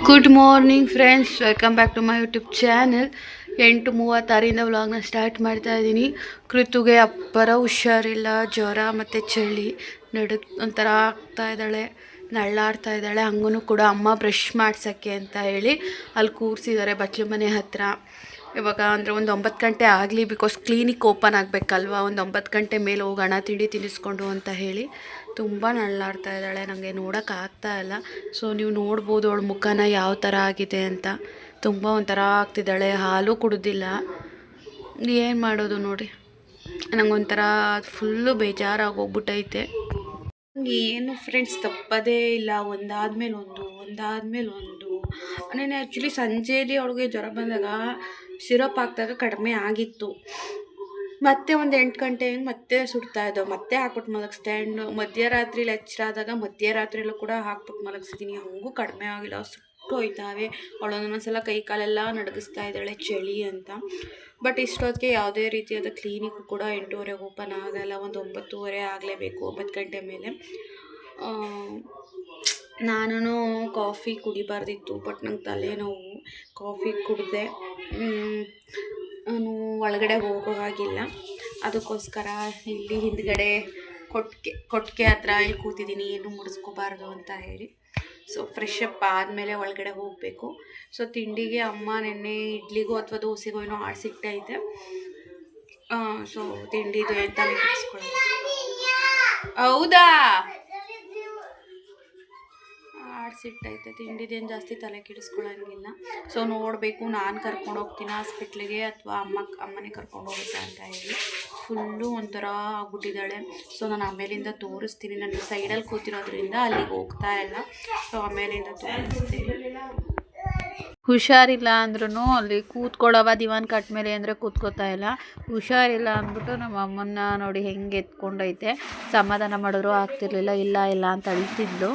Good morning friends, welcome back to my YouTube channel. 8:36 ವ್ಲಾಗ್ನ start ಮಾಡ್ತಾ ಇದ್ದೀನಿ. ಕೃತುಗೆ ಅಪ್ಪರ ಹುಷಾರಿಲ್ಲ, ಜ್ವರ ಮತ್ತು ಚಳಿ, ಒಂಥರ ಆಗ್ತಾ ಇದ್ದಾಳೆ, ನಳ್ಳಾಡ್ತಾ ಇದ್ದಾಳೆ. ಹಂಗೂ ಕೂಡ ಅಮ್ಮ ಬ್ರಷ್ ಮಾಡ್ಸೋಕ್ಕೆ ಅಂತ ಹೇಳಿ ಅಲ್ಲಿ ಕೂರಿಸಿದ್ದಾರೆ ಬಚ್ಚಲು ಮನೆ ಹತ್ರ. ಇವಾಗ ಅಂದರೆ ಒಂದು 9 ಗಂಟೆ ಆಗಲಿ, ಬಿಕಾಸ್ ಕ್ಲಿನಿಕ್ ಓಪನ್ ಆಗಬೇಕಲ್ವ. ಒಂದು 9 ಗಂಟೆ ಮೇಲೆ ಹೋಗೋಣ ತಿಂಡಿ ತಿನ್ನಿಸ್ಕೊಂಡು ಅಂತ ಹೇಳಿ. ತುಂಬ ನಳ್ಳಾಡ್ತಾ ಇದ್ದಾಳೆ, ನನಗೆ ನೋಡೋಕ್ಕಾಗ್ತಾ ಇಲ್ಲ. ಸೊ ನೀವು ನೋಡ್ಬೋದು ಅವಳ ಮುಖನ ಯಾವ ಥರ ಆಗಿದೆ ಅಂತ. ತುಂಬ ಒಂಥರ ಆಗ್ತಿದ್ದಾಳೆ, ಹಾಲು ಕುಡ್ದಿಲ್ಲ. ಏನು ಮಾಡೋದು ನೋಡಿ, ನನಗೊಂಥರ ಫುಲ್ಲು ಬೇಜಾರಾಗೋಗ್ಬಿಟ್ಟೈತೆ. ಏನು ಫ್ರೆಂಡ್ಸ್ ತಪ್ಪದೇ ಇಲ್ಲ, ಒಂದಾದ್ಮೇಲೆ ಒಂದು. ನಾನು ಆ್ಯಕ್ಚುಲಿ ಸಂಜೆಯಲ್ಲಿ ಅವಳಿಗೆ ಜ್ವರ ಬಂದಾಗ ಸಿರಪ್ ಹಾಕಿದಾಗ ಕಡಿಮೆ ಆಗಿತ್ತು. ಮತ್ತೆ ಒಂದು 8 ಗಂಟೆ ಮತ್ತೆ ಸುಡ್ತಾ ಇದ್ದಾವೆ, ಮತ್ತೆ ಹಾಕ್ಬಿಟ್ಟು ಮಲಗಿಸ್ದೆ. ಆ್ಯಂಡ್ ಮಧ್ಯರಾತ್ರಿಲಿ ಎಚ್ಚರಾದಾಗ ಮಧ್ಯರಾತ್ರಿಯಲ್ಲೂ ಕೂಡ ಹಾಕ್ಬಿಟ್ಟು ಮಲಗಿಸಿದ್ದೀನಿ, ಹಂಗೂ ಕಡಿಮೆ ಆಗಿಲ್ಲ, ಸುಟ್ಟು ಹೋಯ್ತಾವೆ. ಅವಳೊಂದೊಂದ್ಸಲ ಕೈ ಕಾಲೆಲ್ಲ ನಡಗಿಸ್ತಾ ಇದ್ದಾಳೆ ಚಳಿ ಅಂತ. ಬಟ್ ಇಷ್ಟೊತ್ತಿಗೆ ಯಾವುದೇ ರೀತಿಯಾದ ಕ್ಲಿನಿಕ್ ಕೂಡ 8:30 ಓಪನ್ ಆಗಲ್ಲ, ಒಂದು 9:30 ಆಗಲೇಬೇಕು, 9 ಗಂಟೆ ಮೇಲೆ. ನಾನು ಕಾಫಿ ಕುಡಿಬಾರ್ದಿತ್ತು, ಬಟ್ ನಂಗೆ ತಲೆನೋವು, ಕಾಫಿ ಕುಡಿದೆ. ನಾನು ಒಳಗಡೆ ಹೋಗೋ ಹಾಗಿಲ್ಲ, ಅದಕ್ಕೋಸ್ಕರ ಇಲ್ಲಿ ಹಿಂದ್ಗಡೆ ಕೊಟ್ಟಿಗೆ ಹತ್ರ ಇಲ್ಲಿ ಕೂತಿದ್ದೀನಿ, ಏನು ಮುಡಿಸ್ಕೋಬಾರ್ದು ಅಂತ ಹೇಳಿ. ಸೊ ಫ್ರೆಶ್ ಅಪ್ ಆದಮೇಲೆ ಒಳಗಡೆ ಹೋಗಬೇಕು. ಸೊ ತಿಂಡಿಗೆ ಅಮ್ಮ ನೆನ್ನೆ ಇಡ್ಲಿಗೋ ಅಥವಾ ದೋಸೆಗೋ ಏನೋ ಆಡಿಸಿಟ್ಟೈತೆ. ಸೊ ತಿಂಡಿದು ಏನು ತಲೆ ಕೆಡಿಸ್ಕೊಳ್ಳೋದು. ಹೌದಾ, ಆಡಿಸಿಟ್ಟೈತೆ, ತಿಂಡಿದೇನು ಜಾಸ್ತಿ ತಲೆ ಕೆಡಿಸ್ಕೊಳ್ಳೋಂಗಿಲ್ಲ. ಸೊ ನೋಡಬೇಕು, ನಾನು ಕರ್ಕೊಂಡು ಹೋಗ್ತೀನಿ ಹಾಸ್ಪಿಟ್ಲಿಗೆ ಅಥವಾ ಅಮ್ಮನೇ ಕರ್ಕೊಂಡು ಹೋಗುತ್ತೆ ಅಂತ ಹೇಳಿ. ಫುಲ್ಲು ಒಂಥರ ಆಗ್ಬಿಟ್ಟಿದ್ದಾಳೆ. ಸೊ ನಾನು ಆಮೇಲಿಂದ ತೋರಿಸ್ತೀನಿ, ನಾನು ಸೈಡಲ್ಲಿ ಕೂತಿರೋದ್ರಿಂದ ಅಲ್ಲಿಗೆ ಹೋಗ್ತಾ ಇಲ್ಲ. ಸೊ ಆಮೇಲಿಂದ ತೋರಿಸ್ತೀನಿ. ಹುಷಾರಿಲ್ಲ ಅಂದ್ರೂ ಅಲ್ಲಿ ಕೂತ್ಕೊಳ್ಳೋವ ದಿವಾನ್ ಕಟ್ ಮೇಲೆ ಅಂದರೆ ಕೂತ್ಕೋತಾ ಇಲ್ಲ. ಹುಷಾರಿಲ್ಲ ಅಂದ್ಬಿಟ್ಟು ನಮ್ಮ ಅಮ್ಮನ್ನ ನೋಡಿ ಹೆಂಗೆ ಎತ್ಕೊಂಡೈತೆ. ಸಮಾಧಾನ ಮಾಡಿದ್ರು ಆಗ್ತಿರ್ಲಿಲ್ಲ, ಇಲ್ಲ ಅಂತ ಅಳ್ತಿದ್ಲು.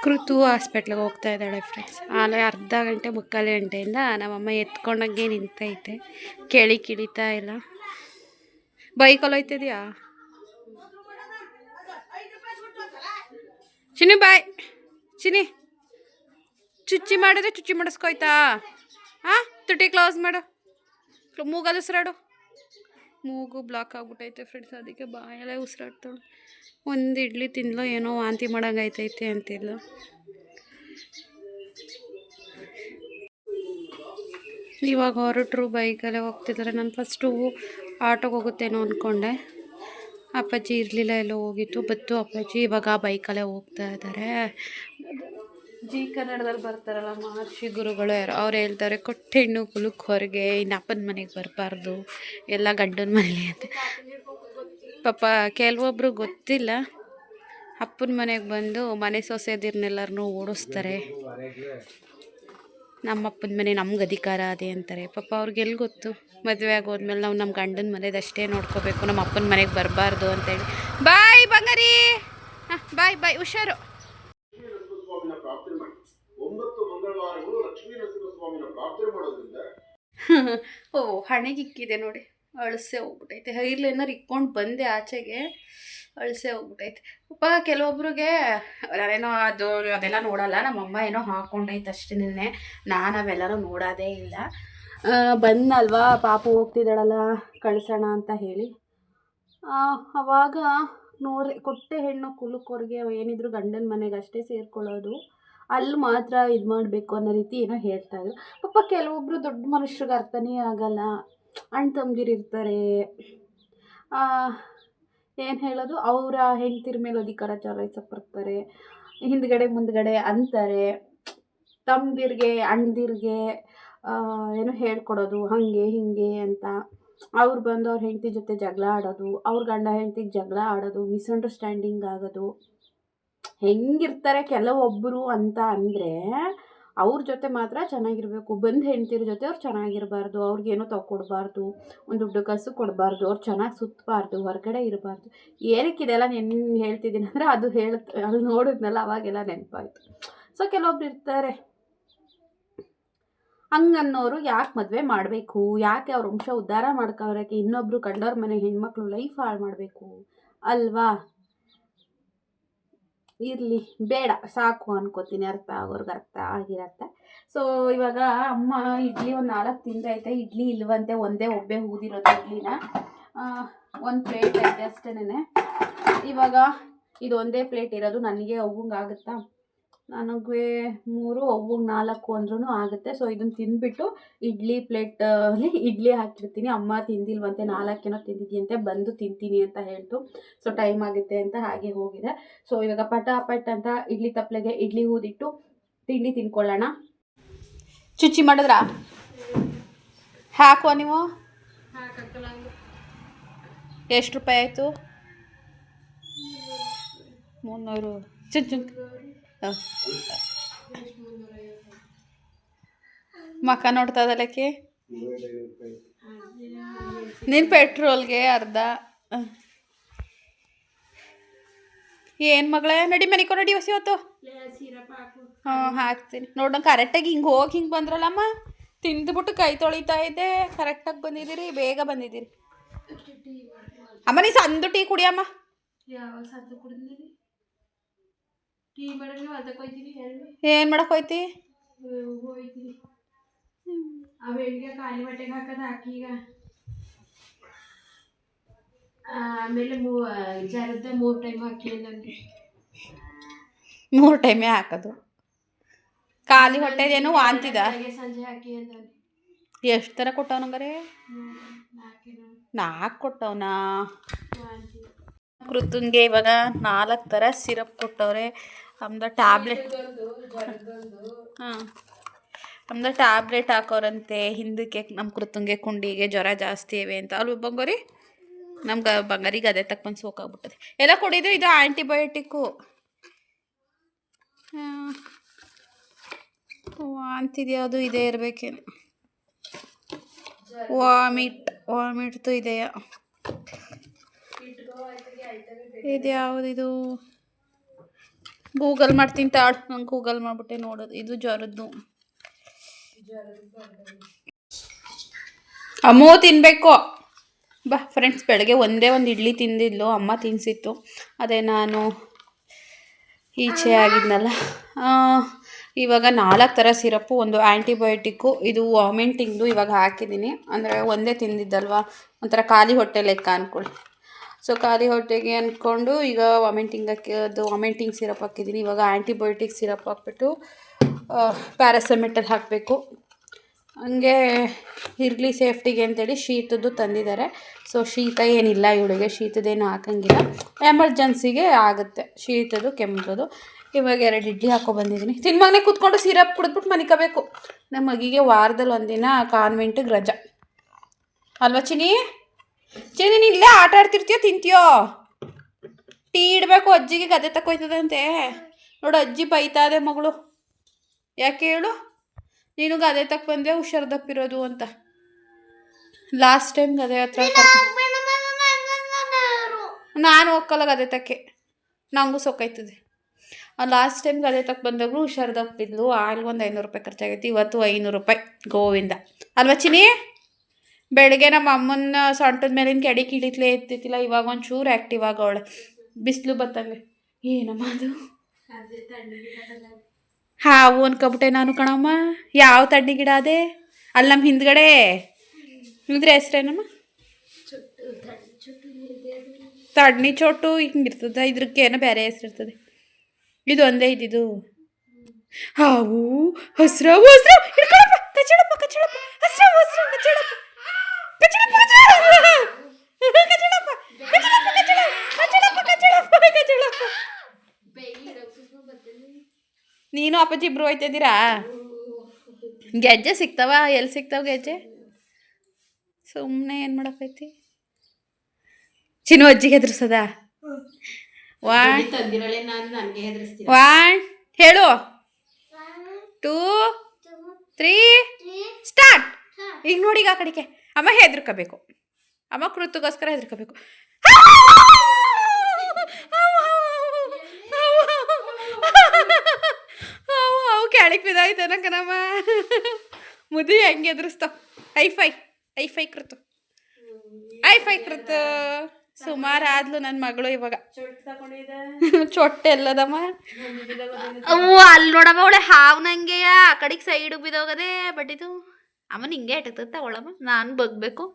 ಕೃತು ಹಾಸ್ಪಿಟ್ಲಿಗೆ ಹೋಗ್ತಾ ಇದ್ದಾಳೆ ಫ್ರೆಂಡ್ಸ್. ಆಲೆ ಅರ್ಧ ಗಂಟೆ ಮುಕ್ಕಾಲು ಗಂಟೆಯಿಂದ ನಮ್ಮಮ್ಮ ಎತ್ಕೊಂಡಂಗೆ ನಿಂತೈತೆ, ಕಿಳಿತಾ ಇಲ್ಲ. ಬೈಕಲ್ಲಿ ಹೋಯ್ತಿದ್ಯಾ ಚಿನ್ನಿ? ಬಾಯ್ ಚಿನ್ನಿ, ಚುಚ್ಚಿ ಮಾಡಿದ್ರೆ ಚುಚ್ಚಿ ಮಾಡಿಸ್ಕೊಯ್ತಾ? ಹಾಂ, ತುಟಿ ಕ್ಲೋಸ್ ಮಾಡು, ಮೂಗಲ್ಲಿ ಉಸಿರಾಡು. ಮೂಗು ಬ್ಲಾಕ್ ಆಗ್ಬಿಟ್ಟೈತೆ ಫ್ರೆಂಡ್ಸ್, ಅದಕ್ಕೆ ಬಾಯಲ್ಲೇ ಉಸಿರಾಡ್ತಾಳೆ. ಒಂದು ಇಡ್ಲಿ ತಿನ್ಲೋ ಏನೋ ವಾಂತಿ ಮಾಡೋಂಗೈತೈತೆ ಅಂತಿಲ್ಲ. ಇವಾಗ ಹೊರಟ್ರು, ಬೈಕಲ್ಲೇ ಹೋಗ್ತಿದ್ದಾರೆ. ನಾನು ಫಸ್ಟು ಆಟೋಗೆ ಹೋಗುತ್ತೇನೋ ಅಂದ್ಕೊಂಡೆ, ಅಪ್ಪಾಜಿ ಇರಲಿಲ್ಲ, ಎಲ್ಲೋ ಹೋಗಿತ್ತು. ಬತ್ತು ಅಪ್ಪಾಜಿ, ಇವಾಗ ಬೈಕಲ್ಲೇ ಹೋಗ್ತಾ ಇದ್ದಾರೆ. ಜಿ ಕನ್ನಡದಲ್ಲಿ ಬರ್ತಾರಲ್ಲ ಮಹರ್ಷಿ ಗುರುಗಳು, ಯಾರು ಅವ್ರು ಹೇಳ್ತಾರೆ, ಕೊಟ್ಟೆಣ್ಣು ಕುಲುಕ್ ಹೊರಗೆ, ಇನ್ನು ಅಪ್ಪನ ಮನೆಗೆ ಬರಬಾರ್ದು, ಎಲ್ಲ ಗಂಡನ ಮನೇಲಿ ಅಂತ. ಪಾಪ ಕೆಲವೊಬ್ರು ಗೊತ್ತಿಲ್ಲ, ಅಪ್ಪನ ಮನೆಗೆ ಬಂದು ಮನೆ ಸೊಸೆದಿರ್ನೆಲ್ಲರನ್ನೂ ಓಡಿಸ್ತಾರೆ. ನಮ್ಮ ಅಪ್ಪನ ಮನೆ ನಮ್ಗೆ ಅಧಿಕಾರ ಅದೇ ಅಂತಾರೆ. ಪಾಪ ಅವ್ರಿಗೆಲ್ಲಿ ಗೊತ್ತು, ಮದುವೆ ಆಗೋದ್ಮೇಲೆ ನಾವು ನಮ್ಮ ಗಂಡನ ಮನೆದಷ್ಟೇ ನೋಡ್ಕೋಬೇಕು, ನಮ್ಮ ಅಪ್ಪನ ಮನೆಗೆ ಬರಬಾರ್ದು ಅಂತೇಳಿ. ಬಾಯ್ ಬಂಗಾರಿ, ಹಾಂ ಬಾಯ್, ಹುಷಾರು. ಓ ಹಣೆಗಿಕ್ಕಿದೆ ನೋಡಿ, ಅಳಸೆ ಹೋಗ್ಬಿಟ್ಟೈತೆ. ಐರ್ಲೇನಾರು ಇಕ್ಕೊಂಡು ಬಂದೆ ಆಚೆಗೆ, ಅಳಸೆ ಹೋಗ್ಬಿಟ್ಟೈತೆ. ಪಾಪ ಕೆಲವೊಬ್ರಿಗೆ ನಾನೇನೋ ಅದೆಲ್ಲ ನೋಡಲ್ಲ, ನಮ್ಮಮ್ಮ ಏನೋ ಹಾಕ್ಕೊಂಡೈತೆ ಅಷ್ಟೇ. ನಾನು ಅವೆಲ್ಲರೂ ನೋಡೋದೇ ಇಲ್ಲ. ಬಂದಲ್ವಾ ಪಾಪು ಹೋಗ್ತಿದ್ದಾಳಲ್ಲ ಕಳಿಸೋಣ ಅಂತ ಹೇಳಿ, ಅವಾಗ ನೋಡ್ರಿ, ಕೊಟ್ಟೆ ಹೆಣ್ಣು ಕುಲುಕೋರ್ಗೆ ಏನಿದ್ರು ಗಂಡನ ಮನೆಗೆ ಅಷ್ಟೇ ಸೇರ್ಕೊಳ್ಳೋದು, ಅಲ್ಲಿ ಮಾತ್ರ ಇದು ಮಾಡಬೇಕು ಅನ್ನೋ ರೀತಿ ಏನೋ ಹೇಳ್ತಾಯಿದ್ರು. ಪಾಪ ಕೆಲವೊಬ್ಬರು ದೊಡ್ಡ ಮನುಷ್ಯರಿಗೆ ಅರ್ಥನೇ ಆಗಲ್ಲ, ಅಣ್ಣ ತಮ್ಮದಿರಿರ್ತಾರೆ, ಏನು ಹೇಳೋದು, ಅವರ ಹೆಂಡ್ತಿರ ಮೇಲೆ ಅಧಿಕಾರ ಚಲಾಯಿಸಕ್ಕೆ ಬರ್ತಾರೆ, ಹಿಂದ್ಗಡೆ ಮುಂದ್ಗಡೆ ಅಂತಾರೆ. ತಮ್ಮದಿರಿಗೆ ಅಣ್ಣದಿರಿಗೆ ಏನೋ ಹೇಳ್ಕೊಡೋದು, ಹಾಗೆ ಹೀಗೆ ಅಂತ. ಅವ್ರು ಬಂದು ಅವ್ರ ಹೆಂಡತಿ ಜೊತೆ ಜಗಳ ಆಡೋದು, ಅವ್ರ ಗಂಡ ಹೆಂಡ್ತಿಗೆ ಜಗಳ ಆಡೋದು, ಮಿಸ್ಅಂಡರ್ಸ್ಟ್ಯಾಂಡಿಂಗ್ ಆಗೋದು. ಹೆಂಗಿರ್ತಾರೆ ಕೆಲವೊಬ್ಬರು ಅಂತ ಅಂದರೆ, ಅವ್ರ ಜೊತೆ ಮಾತ್ರ ಚೆನ್ನಾಗಿರಬೇಕು, ಬಂದು ಹೆಂಡ್ತಿರ ಜೊತೆ ಅವ್ರು ಚೆನ್ನಾಗಿರಬಾರ್ದು, ಅವ್ರಿಗೇನೋ ತಗೊಡ್ಬಾರ್ದು, ಒಂದು ದುಡ್ಡು ಕಾಸು ಕೊಡಬಾರ್ದು, ಅವ್ರು ಚೆನ್ನಾಗಿ ಸುತ್ತಬಾರ್ದು, ಹೊರಗಡೆ ಇರಬಾರ್ದು. ಏನಕ್ಕಿದೆಲ್ಲ ನಾನು ಹೇಳ್ತಿದ್ದೀನಿ ಅಂದರೆ, ಅದು ಅಲ್ಲಿ ನೋಡಿದ್ನಲ್ಲ ಅವಾಗೆಲ್ಲ ನೆನಪಾಯಿತು. ಸೊ ಕೆಲವೊಬ್ರು ಇರ್ತಾರೆ ಹಂಗನ್ನೋರು, ಯಾಕೆ ಮದುವೆ ಮಾಡಬೇಕು, ಯಾಕೆ ಅವ್ರ ವಂಶ ಉದ್ಧಾರ ಮಾಡ್ಕೊಳಕ್ಕೆ ಇನ್ನೊಬ್ಬರು ಕಂಡವ್ರ ಮನೆ ಹೆಣ್ಮಕ್ಳು ಲೈಫ್ ಹಾಳು ಮಾಡಬೇಕು ಅಲ್ವಾ? ಇರಲಿ ಬೇಡ ಸಾಕು ಅನ್ಕೋತೀನಿ, ಅರ್ಥ ಆಗೋರ್ಗೆ ಅರ್ಥ ಆಗಿರತ್ತೆ. ಸೊ ಇವಾಗ ಅಮ್ಮ ಇಡ್ಲಿ ಒಂದು 4 ತಿಂದೈತೆ. ಇಡ್ಲಿ ಇಲ್ವಂತೆ, ಒಂದೇ ಒಬ್ಬೆ ಊದಿರೋದು ಇಡ್ಲಿನ. ಒಂದು ಪ್ಲೇಟ್ ಐತೆ ಅಷ್ಟೇನೆ. ಇವಾಗ ಇದು ಒಂದೇ ಪ್ಲೇಟ್ ಇರೋದು, ನನಗೆ ಆಗುತ್ತಾ, ನನಗೆ 3 ಅವ್ವಂಗೆ 4 ಅಂದ್ರೂ ಆಗುತ್ತೆ. ಸೊ ಇದನ್ನು ತಿಂದ್ಬಿಟ್ಟು ಇಡ್ಲಿ ಪ್ಲೇಟಲ್ಲಿ ಇಡ್ಲಿ ಹಾಕಿರ್ತೀನಿ. ಅಮ್ಮ ತಿಂದಿಲ್ವಂತೆ, 4 ಏನೋ ತಿಂದಿದ್ಯಂತೆ, ಬಂದು ತಿಂತೀನಿ ಅಂತ ಹೇಳ್ತು. ಸೊ ಟೈಮ್ ಆಗುತ್ತೆ ಅಂತ ಹಾಗೆ ಹೋಗಿದೆ. ಸೊ ಇವಾಗ ಪಟಾಪಟ್ ಅಂತ ಇಡ್ಲಿ ತಪ್ಪಲೆಗೆ ಇಡ್ಲಿ ಊದಿಟ್ಟು ತಿಂಡಿ ತಿನ್ಕೊಳ್ಳೋಣ. ಚುಚ್ಚಿ ಮಾಡಿದ್ರಾ? ಹಾಕುವ ನೀವು. ಎಷ್ಟು ರೂಪಾಯಿ ಆಯಿತು? 300. ಚುಚ್ಚು ಮಕ್ಕ ನೋಡ್ತಾ ಇದಲ್ಲಕ್ಕೆ. ನೀನು ಪೆಟ್ರೋಲ್ಗೆ ಅರ್ಧ. ಏನು ಮಗಳೇ, ನಡಿ ಮನಿಕೊ, ನಡಿ ಹೊಸಿ ಹೊತ್ತು. ಹಾಕ್ತೀನಿ ನೋಡೋಣ. ಕರೆಕ್ಟಾಗಿ ಹಿಂಗೆ ಹೋಗಿ ಹಿಂಗೆ ಬಂದ್ರಲ್ಲಮ್ಮ, ತಿಂದ್ಬಿಟ್ಟು ಕೈ ತೊಳಿತಾ ಇದ್ದೆ. ಕರೆಕ್ಟಾಗಿ ಬಂದಿದ್ದೀರಿ, ಬೇಗ ಬಂದಿದ್ದೀರಿ. ಅಮ್ಮ ನೀ ಸಂದು ಟೀ ಕುಡಿಯಮ್ಮ. ಯಾವಾಗ ಸಂದು ಕುಡಿದಿರಿ? ಟೀ ಮಾಡಕ್ಕೆ ಅದಕ್ಕೆ ಹೋಯ್ತೀನಿ. ಏನು ಮಾಡಕ್ಕೆ ಹೋಯ್ತಿ? ಹೋಯ್ತೀನಿ ಅವೆಣ್ಣಿಗೆ ಖಾಲಿ ಹೊಟ್ಟೆಗೆ ಹಾಕೋದು ಹಾಕಿ. ಈಗ ಆಮೇಲೆ ಜರದ 3 ಟೈಮ್ ಹಾಕಿ ನನಗೆ. 3 ಟೈಮೇ ಹಾಕೋದು. ಖಾಲಿ ಹೊಟ್ಟೆದೇನು ವಾಂತಿದ? ಸಂಜೆ ಹಾಕಿ ಅಂದ. ಎಷ್ಟು ಥರ ಕೊಟ್ಟವನಂಗಾರೆ? 4 ಕೊಟ್ಟವನಾ? ಕೃತುನ್ಗೆ ಇವಾಗ 4 ಥರ ಸಿರಪ್ ಕೊಟ್ಟವ್ರೆ. ಆಮೇಲೆ ಟ್ಯಾಬ್ಲೆಟ್, ಆಮೇಲೆ ಟ್ಯಾಬ್ಲೆಟ್ ಹಾಕೋರಂತೆ ಹಿಂದಕ್ಕೆ. ನಮ್ಮ ಕೃತುನ್ಗೆ ಕುಂಡಿಗೆ ಜ್ವರ ಜಾಸ್ತಿ ಇವೆ ಅಂತ. ಅಲ್ವ ಬಂಗಾರಿ? ನಮ್ಗೆ ಬಂಗಾರಿಗೆ ಅದೇ ತಕ್ಕೊಂಡು ಸೋಕಾಗ್ಬಿಟ್ಟದೆ. ಎಲ್ಲ ಕೊಡಿದ್ದು ಇದು ಆ್ಯಂಟಿಬಯೋಟಿಕ್ಕು. ವಾಂತಿದೆಯಾ? ಅದು ಇದೇ ಇರಬೇಕೇನು. ವಾಮಿಟ್ತು ಇದೆಯಾ? ಇದು ಯಾವುದಿದು? ಗೂಗಲ್ ಮಾಡ್ತೀನಿ ತಾಳು. ನಂಗೆ ಗೂಗಲ್ ಮಾಡಿಬಿಟ್ಟೆ ನೋಡೋದು. ಇದು ಜ್ವರದ್ದು. ಅಮ್ಮೂ ತಿನ್ನಬೇಕು ಬಾ. ಫ್ರೆಂಡ್ಸ್, ಬೆಳಗ್ಗೆ ಒಂದೇ ಒಂದು ಇಡ್ಲಿ ತಿಂದಿದ್ಲು, ಅಮ್ಮ ತಿನ್ನಿಸಿತ್ತು. ಅದೇ ನಾನು ಈಚೆ ಆಗಿದ್ನಲ್ಲ. ಇವಾಗ 4 ಥರ ಸಿರಪ್ಪು, ಒಂದು ಆ್ಯಂಟಿಬಯೋಟಿಕ್ಕು, ಇದು ವಾಮಿಂಟಿಂಗ್ದು ಇವಾಗ ಹಾಕಿದ್ದೀನಿ. ಅಂದರೆ ಒಂದೇ ತಿಂದಿದ್ದಲ್ವ, ಒಂಥರ ಖಾಲಿ ಹೊಟ್ಟೆ ಲೆಕ್ಕ ಅಂದ್ಕೊಳ್ಳಿ. ಸೊ ಖಾಲಿ ಹೊಟ್ಟೆಗೆ ಅಂದ್ಕೊಂಡು ಈಗ ವಾಮಿಂಟಿಂಗ್ ಸಿರಪ್ ಹಾಕಿದ್ದೀನಿ. ಇವಾಗ ಆ್ಯಂಟಿಬಯೋಟಿಕ್ ಸಿರಪ್ ಹಾಕ್ಬಿಟ್ಟು ಪ್ಯಾರಾಸಮೆಟಲ್ ಹಾಕಬೇಕು. ಹಂಗೆ ಇರಲಿ ಸೇಫ್ಟಿಗೆ ಅಂತೇಳಿ ಶೀತದ್ದು ತಂದಿದ್ದಾರೆ. ಸೊ ಶೀತ ಏನಿಲ್ಲ ಇವಳಿಗೆ, ಶೀತದೇನು ಹಾಕಂಗಿಲ್ಲ. ಎಮರ್ಜೆನ್ಸಿಗೆ ಆಗುತ್ತೆ ಶೀತದ್ದು ಕೆಮ್ಮುವುದು. ಇವಾಗ 2 ಇಡ್ಲಿ ಬಂದಿದ್ದೀನಿ. ತಿನ್ಮನೆ ಕೂತ್ಕೊಂಡು ಸಿರಪ್ ಕುಡಿದ್ಬಿಟ್ಟು ಮನಿಕಬೇಕು. ನಮ್ಮ ಮಗಿಗೆ ವಾರದಲ್ಲಿ ಒಂದಿನ ಕಾನ್ವೆಂಟಿಗೆ ರಜಾ ಅಲ್ವಾ ಚಿನಿ? ನೀನು ಇಲ್ಲೇ ಆಟ ಆಡ್ತಿರ್ತೀಯೋ ತಿಂತೀಯೋ? ಟೀ ಇಡಬೇಕು. ಅಜ್ಜಿಗೆ ಗದೆ ತಕ್ಕೋಯ್ತದಂತೆ ನೋಡು. ಅಜ್ಜಿ ಬೈತಾ ಇದೆ ಮಗಳು. ಯಾಕೆ ಹೇಳು? ನೀನು ಗದೆ ತಕ್ಕ ಬಂದರೆ ಹುಷಾರ್ದಪ್ಪಿರೋದು ಅಂತ. ಲಾಸ್ಟ್ ಟೈಮ್ ಗದೆ ಹತ್ರ ನಾನು ಹೋಗಲ್ಲ ಗದೆ ತಕ್ಕೆ, ನನಗೂ ಸೊಕ್ಕಾಯ್ತದೆ. ಲಾಸ್ಟ್ ಟೈಮ್ ಗದೆ ತಕ್ಕ ಬಂದಾಗಲೂ ಹುಷಾರ್ದಪ್ಪಿದ್ಲು. ಆಲ್ಗೆ ಒಂದು 500 ರೂಪಾಯಿ ಖರ್ಚಾಗೈತಿ. ಇವತ್ತು 500 ರೂಪಾಯಿ ಗೋವಿಂದ ಅಲ್ವಾ ಚಿನಿ? ಬೆಳಗ್ಗೆ ನಮ್ಮ ಅಮ್ಮನ ಸೊಂಟದ ಮೇಲಿನ ಕೆಡಿ ಕಿಡಿತ್ಲೇ ಎತ್ತಿತ್ತಿಲ್ಲ. ಇವಾಗ ಒಂಚೂರು ಆ್ಯಕ್ಟಿವ್ ಆಗೋಳೆ. ಬಿಸಿಲು ಬತ್ತಂಗೆ. ಏನಮ್ಮ ಅದು? ಹಾವು ಅನ್ಕೊಬಿಟ್ಟೆ ನಾನು ಕಣಮ್ಮ. ಯಾವ ತಣ್ಣಿ ಗಿಡ ಅದೇ? ಅಲ್ಲಿ ನಮ್ಮ ಹಿಂದ್ಗಡೆ ಇದ್ರ ಹೆಸ್ರೇನಮ್ಮ? ತಣ್ಣಿ ಚೋಟು ಹಿಂಗಿರ್ತದೆ. ಇದ್ರಕ್ಕೇನೋ ಬೇರೆ ಹೆಸ್ರಿರ್ತದೆ. ಇದು ಒಂದೇ ಇದ್ದಿದ್ದು. ಹಾವು ಹಸ್ರಾವು ಹಿಡ್ಕೊಳಪ್ಪ. ಕಚ್ಚಡಪ್ಪ ಕಚ್ಚಡಪ್ಪ. ಹಸ್ರಾವು ಕಚ್ಚಡಪ್ಪ. ನೀನು ಅಪ್ಪಾಜಿ ಇಬ್ರು ಹೋಯ್ತಿದ್ದೀರಾ? ಗೆಜ್ಜೆ ಸಿಗ್ತಾವ? ಎಲ್ಲಿ ಸಿಗ್ತಾವ ಗೆಜ್ಜೆ? ಸುಮ್ಮನೆ ಏನು ಮಾಡಕ್ಕೈತಿ? ಚಿನ್ನು ಅಜ್ಜಿಗೆ ಹೆದರ್ಸದ? 1 ಹೇಳು 2 3 ಸ್ಟಾರ್ಟ್. ಈಗ ನೋಡಿ, ಈಗ ಆ ಕಡೆಗೆ ಅಮ್ಮ ಹೆದರ್ಕೋಬೇಕು. ಅಮ್ಮ ಕೃತಗೋಸ್ಕರ ಹೆದರ್ಕೋಬೇಕು. ಅವು ಕೆಳಗೆ ಬಿದ್ದಾಯ್ತನ ಕಣಮ್ಮ. ಮುದಿ ಹೆಂಗೆ ಎದುರಿಸ್ತಾವ. ಐಫೈ ಕೃತು. ಸುಮಾರು ಆದ್ಲು ನನ್ನ ಮಗಳು ಇವಾಗ ಚೊಟ್ಟೆ ಎಲ್ಲದಮ್ಮ ಅಲ್ಲಿ ನೋಡಮ್ಮ ಅವಳೆ ಹಾವು ನಂಗೆಯ ಆ ಕಡೆಗೆ ಸೈಡ್ ಬಿದ್ದೋಗದೆ ಬಟ್ ಇದು ಅಮ್ಮ ಹಿಂಗೆ ಇಟ್ಟತ್ತ ಅವಳಮ್ಮ ನಾನು ಬಗ್ಬೇಕು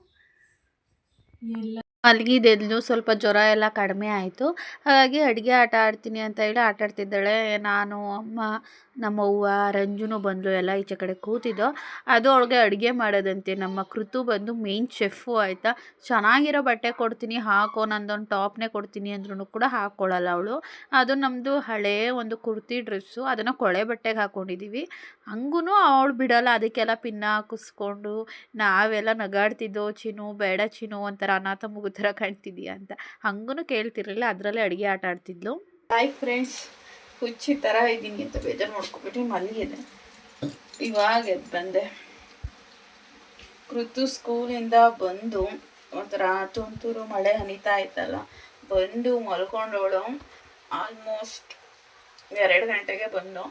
ಮಲಗಿದ್ದೆದ್ಲು ಸ್ವಲ್ಪ ಜ್ವರ ಎಲ್ಲ ಕಡಿಮೆ ಆಯಿತು ಹಾಗಾಗಿ ಅಡುಗೆ ಆಟ ಆಡ್ತೀನಿ ಅಂತ ಹೇಳಿ ಆಟ ಆಡ್ತಿದ್ದಾಳೆ ನಾನು ಅಮ್ಮ ನಮ್ಮವ್ವ ರಂಜುನು ಬಂದು ಎಲ್ಲ ಈಚೆ ಕಡೆ ಕೂತಿದ್ದೋ ಅದು ಅವಳಿಗೆ ಅಡುಗೆ ಮಾಡೋದಂತೆ ನಮ್ಮ ಕೃತು ಬಂದು ಮೇನ್ ಶೆಫು ಆಯಿತಾ ಚೆನ್ನಾಗಿರೋ ಬಟ್ಟೆ ಕೊಡ್ತೀನಿ ಹಾಕೋ ನಂದೊಂದು ಟಾಪ್ನೇ ಕೊಡ್ತೀನಿ ಅಂದ್ರೂ ಕೂಡ ಹಾಕ್ಕೊಳ್ಳಲ್ಲ ಅವಳು ಅದು ನಮ್ಮದು ಹಳೇ ಒಂದು ಕುರ್ತಿ ಡ್ರೆಸ್ಸು ಅದನ್ನು ಕೊಳೆ ಬಟ್ಟೆಗೆ ಹಾಕ್ಕೊಂಡಿದ್ದೀವಿ ಹಂಗೂ ಅವಳು ಬಿಡೋಲ್ಲ ಅದಕ್ಕೆಲ್ಲ ಪಿನ್ನ ಹಾಕಿಸ್ಕೊಂಡು ನಾವೆಲ್ಲ ನಗಾಡ್ತಿದ್ದೋ ಚಿನ್ನು ಬೇಡ ಚಿನ್ನು ಒಂಥರ ಅನಾಥ ಮಗು ಥರ ಕಾಣ್ತಿದ್ಯಾ ಅಂತ ಹಂಗೂ ಕೇಳ್ತಿರಲಿಲ್ಲ ಅದರಲ್ಲೇ ಅಡುಗೆ ಆಟ ಆಡ್ತಿದ್ಲು ಹಾಯ್ ಫ್ರೆಂಡ್ಸ್ ಹುಚ್ಚಿ ಥರ ಇದ್ದೀನಿ ಅಂತ ಬೇಜಾರು ಮಾಡ್ಕೊಬಿಟ್ಟು ಮಲಗಿದೆ ಇವಾಗ ಎದ್ದು ಬಂದೆ ಕೃತು ಸ್ಕೂಲಿಂದ ಬಂದು ಒಂಥರ ತುಂತುರು ಮಳೆ ಹನಿತಾ ಇತ್ತಲ್ಲ ಬಂದು ಮಲ್ಕೊಂಡವಳು ಆಲ್ಮೋಸ್ಟ್ 2 ಗಂಟೆಗೆ ಬಂದು